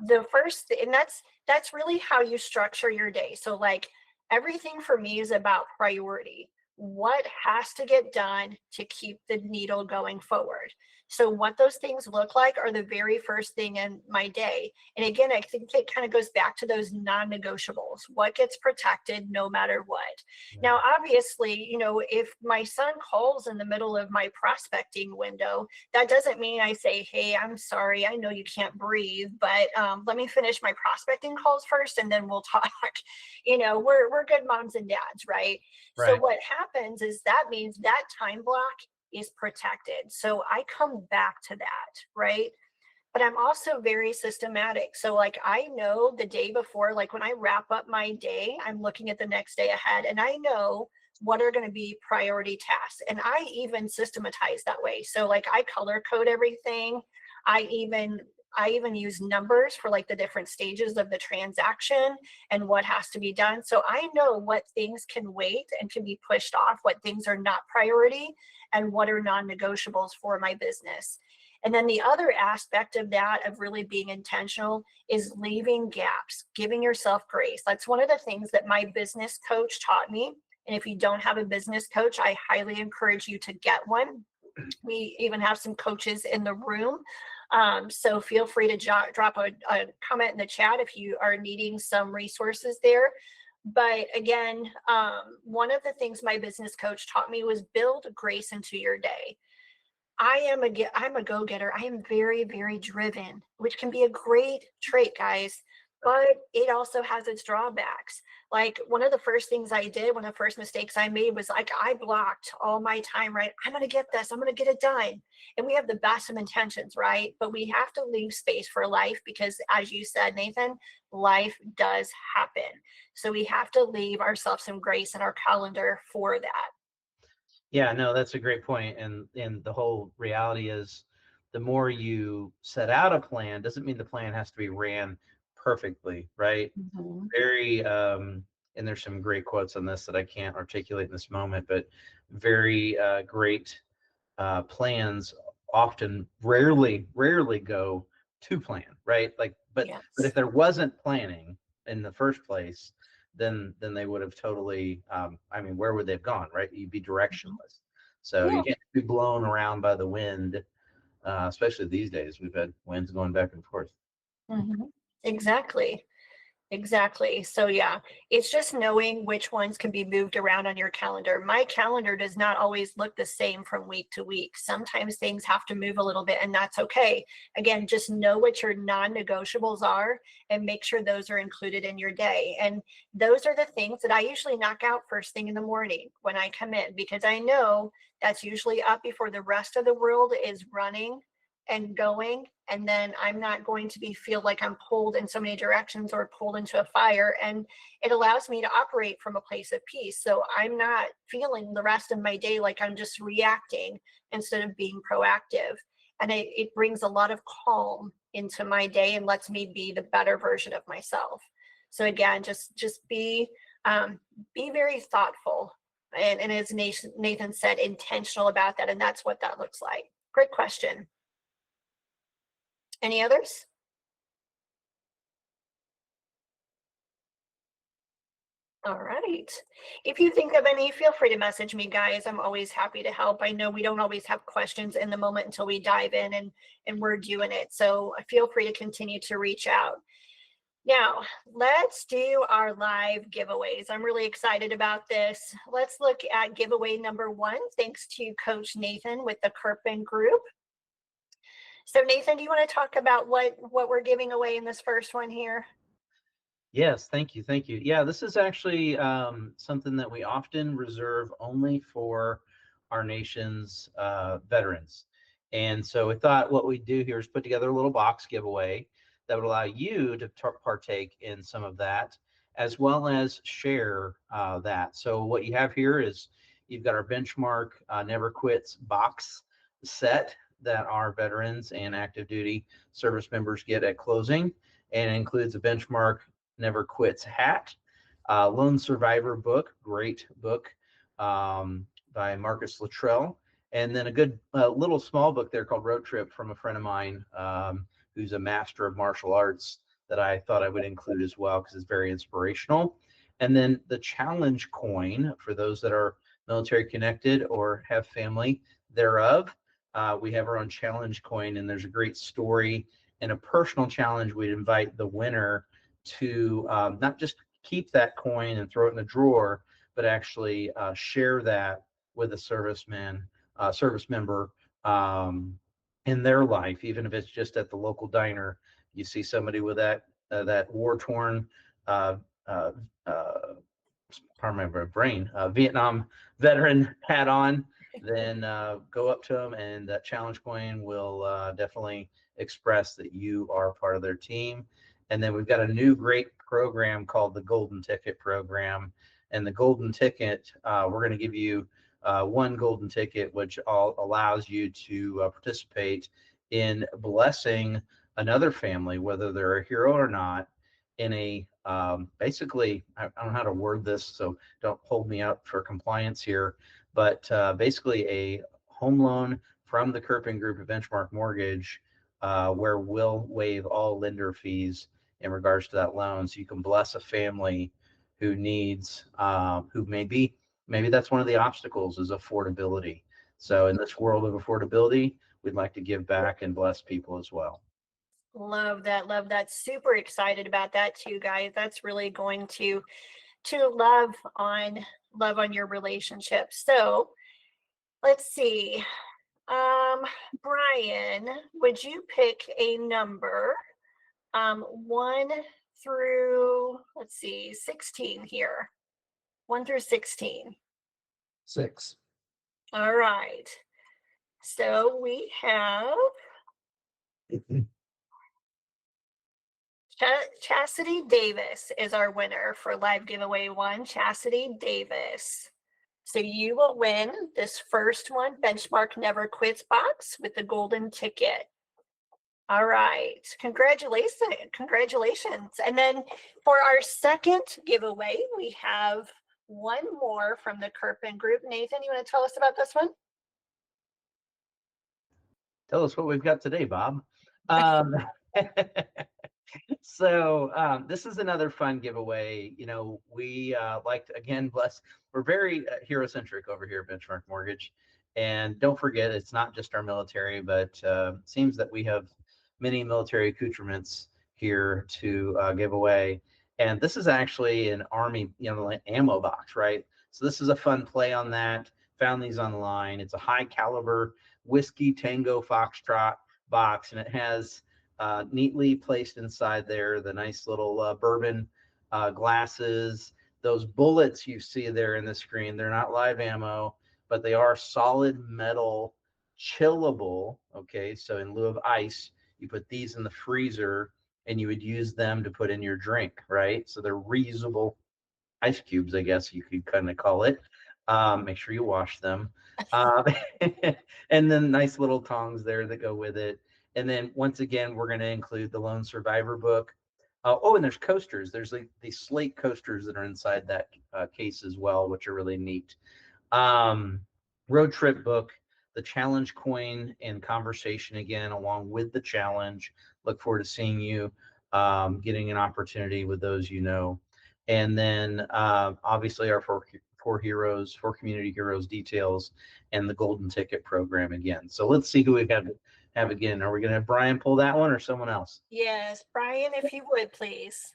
the first, and that's really how you structure your day. So like everything for me is about priority. What has to get done to keep the needle going forward? So what those things look like are the very first thing in my day. And again, I think it kind of goes back to those non-negotiables. What gets protected no matter what? Yeah. Now, obviously, you know, if my son calls in the middle of my prospecting window, that doesn't mean I say, hey, I'm sorry, I know you can't breathe, but let me finish my prospecting calls first and then we'll talk. You know, we're good moms and dads, right? So what happens is that means that time block is protected. So I come back to that, right? But I'm also very systematic. So like I know the day before, like when I wrap up my day, I'm looking at the next day ahead and I know what are going to be priority tasks. And I even systematize that way. So like I color code everything. I even use numbers for like the different stages of the transaction and what has to be done. So I know what things can wait and can be pushed off, what things are not priority, and what are non-negotiables for my business. And then the other aspect of that, of really being intentional, is leaving gaps, giving yourself grace. That's one of the things that my business coach taught me. And if you don't have a business coach, I highly encourage you to get one. We even have some coaches in the room. So feel free to drop a comment in the chat if you are needing some resources there. But again, one of the things my business coach taught me was build grace into your day. I'm a go-getter. I am very, very driven, which can be a great trait, guys, but it also has its drawbacks. Like one of the first things I did, one of the first mistakes I made was like, I blocked all my time, right? I'm going to get this, I'm going to get it done. And we have the best of intentions, right? But we have to leave space for life because as you said, Nathan, life does happen. So we have to leave ourselves some grace in our calendar for that. Yeah, no, that's a great point. And the whole reality is the more you set out a plan doesn't mean the plan has to be ran perfectly, right? Mhm. Very and there's some great quotes on this that I can't articulate in this moment, but very great plans often rarely go to plan, right? Like but Yes. if there wasn't planning in the first place, then they would have totally I mean, where would they have gone, right? You'd be directionless. So Yeah. you can't be blown around by the wind, especially these days. We've had winds going back and forth. Mhm. Exactly. Exactly. So yeah, it's just knowing which ones can be moved around on your calendar. My calendar does not always look the same from week to week. Sometimes things have to move a little bit and that's okay. Again, just know what your non-negotiables are and make sure those are included in your day. And those are the things that I usually knock out first thing in the morning when I come in, because I know that's usually up before the rest of the world is running and going, and then I'm not going to feel like I'm pulled in so many directions or pulled into a fire. And it allows me to operate from a place of peace. So I'm not feeling the rest of my day like I'm just reacting instead of being proactive. And it brings a lot of calm into my day and lets me be the better version of myself. So again, just be very thoughtful. And as Nathan said, intentional about that. And that's what that looks like. Great question. Any others? All right. If you think of any, feel free to message me, guys. I'm always happy to help. I know we don't always have questions in the moment until we dive in and we're doing it. So feel free to continue to reach out. Now, let's do our live giveaways. I'm really excited about this. Let's look at giveaway number 1, thanks to Coach Nathan with the Kirpin Group. So Nathan, do you want to talk about what we're giving away in this first one here? Yes, thank you. Yeah, this is actually something that we often reserve only for our nation's veterans. And so we thought what we'd do here is put together a little box giveaway that would allow you to partake in some of that, as well as share that. So what you have here is you've got our benchmark Never Quits box set that our veterans and active duty service members get at closing. And it includes a benchmark Never Quits hat, Lone Survivor book, great book, by Marcus Luttrell. And then a good little small book there called Road Trip from a friend of mine who's a master of martial arts that I thought I would include as well because it's very inspirational. And then the challenge coin for those that are military connected or have family thereof. We have our own challenge coin, and there's a great story and a personal challenge. We'd invite the winner to not just keep that coin and throw it in the drawer, but actually share that with a service member in their life, even if it's just at the local diner. You see somebody with that war-torn pardon my brain, Vietnam veteran hat on, then go up to them, and that challenge coin will definitely express that you are part of their team. And then we've got a new great program called the Golden Ticket Program. And the Golden Ticket, we're going to give you one golden ticket, which allows you to participate in blessing another family, whether they're a hero or not, in a basically, I don't know how to word this, so don't hold me up for compliance here, but basically a home loan from the Kirpin Group of Benchmark Mortgage, where we'll waive all lender fees in regards to that loan. So you can bless a family who needs, who maybe that's one of the obstacles is affordability. So in this world of affordability, we'd like to give back and bless people as well. Love that. Love that. Super excited about that too, guys. That's really going to love on your relationship. So let's see. Brian, would you pick a number 1 through, let's see, 16 here? 1 through 16. 6. All right. So we have Chastity Davis is our winner for live giveaway 1. Chastity Davis. So you will win this first one, Benchmark Never Quits box with the golden ticket. All right. Congratulations. And then for our second giveaway, we have one more from the Kirpin Group. Nathan, you want to tell us about this one? Tell us what we've got today, Bob. So this is another fun giveaway. You know, we like to, again, we're very hero-centric over here at Benchmark Mortgage. And don't forget, it's not just our military, but it seems that we have many military accoutrements here to give away. And this is actually an Army, ammo box, right? So this is a fun play on that. Found these online. It's a high caliber Whiskey Tango Foxtrot box, and it has neatly placed inside there the nice little bourbon glasses. Those bullets you see there in the screen, they're not live ammo, but they are solid metal, chillable. Okay, so in lieu of ice, you put these in the freezer and you would use them to put in your drink, right? So they're reusable ice cubes, I guess you could kind of call it. Make sure you wash them. And then nice little tongs there that go with it. And then once again, we're going to include the Lone Survivor book. Oh, and there's coasters. There's like these slate coasters that are inside that case as well, which are really neat. Road trip book, the challenge coin and conversation again, along with the challenge. Look forward to seeing you getting an opportunity with those you know. And then obviously our four community heroes details and the golden ticket program again. So let's see who we have again. Are we going to have Brian pull that one or someone else? Yes, Brian, if you would, please.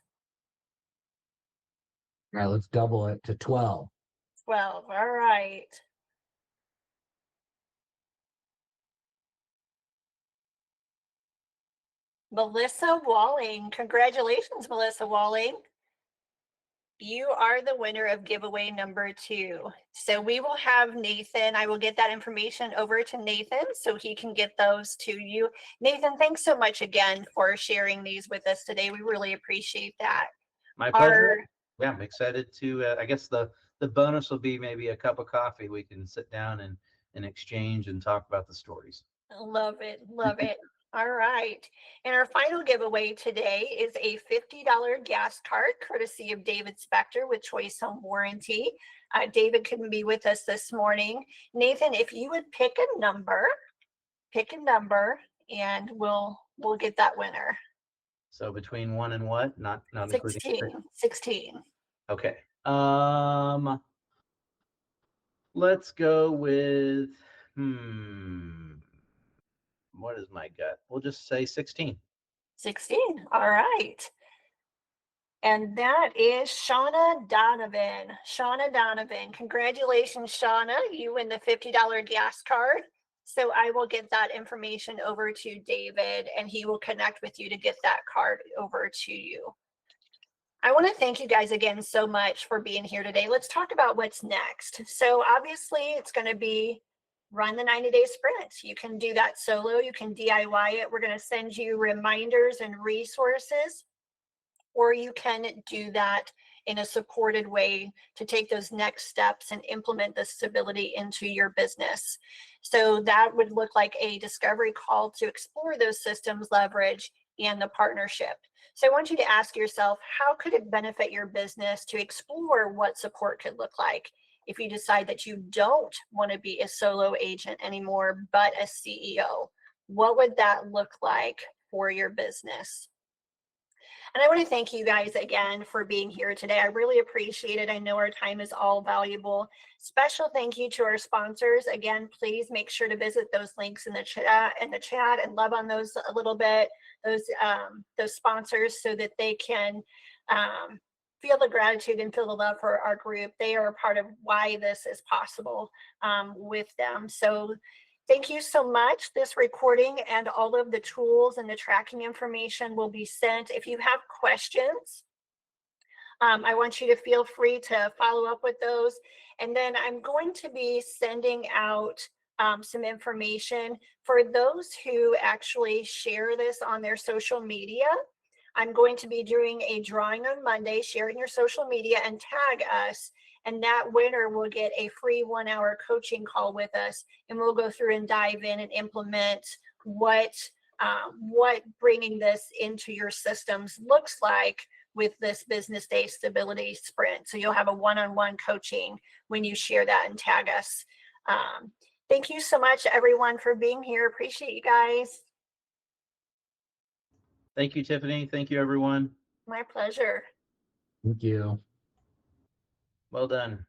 All right, let's double it to 12. 12. All right. Melissa Walling. Congratulations, Melissa Walling. You are the winner of giveaway number 2. So we will have Nathan. I will get that information over to Nathan so he can get those to you. Nathan, thanks so much again for sharing these with us today. We really appreciate that. My pleasure. Yeah, I'm excited to, I guess the bonus will be maybe a cup of coffee. We can sit down and exchange and talk about the stories. Love it. Love it. All right. And our final giveaway today is a $50 gas card courtesy of David Spector with Choice Home Warranty. David couldn't be with us this morning. Nathan, if you would pick a number, and we'll get that winner. So between 1 and what? Not including 16. Okay. Let's go with what is my gut? We'll just say 16. 16. All right. And that is Shauna Donovan. Shauna Donovan. Congratulations, Shauna. You win the $50 gas card. So I will get that information over to David and he will connect with you to get that card over to you. I want to thank you guys again so much for being here today. Let's talk about what's next. So obviously it's going to be run the 90-day sprint. You can do that solo. You can DIY it. We're going to send you reminders and resources, or you can do that in a supported way to take those next steps and implement the stability into your business. So that would look like a discovery call to explore those systems, leverage, and the partnership. So I want you to ask yourself, how could it benefit your business to explore what support could look like if you decide that you don't want to be a solo agent anymore, but a CEO? What would that look like for your business? And I want to thank you guys again for being here today. I really appreciate it. I know our time is all valuable. Special thank you to our sponsors. Again, please make sure to visit those links in the chat and love on those a little bit, those sponsors, so that they can feel the gratitude and feel the love for our group. They are a part of why this is possible with them. So thank you so much. This recording and all of the tools and the tracking information will be sent. If you have questions, I want you to feel free to follow up with those. And then I'm going to be sending out some information for those who actually share this on their social media. I'm going to be doing a drawing on Monday, sharing your social media and tag us. And that winner will get a free 1-hour coaching call with us. And we'll go through and dive in and implement what bringing this into your systems looks like with this business day stability sprint. So you'll have a one-on-one coaching when you share that and tag us. Thank you so much, everyone, for being here. Appreciate you guys. Thank you, Tiffany. Thank you, everyone. My pleasure. Thank you. Well done.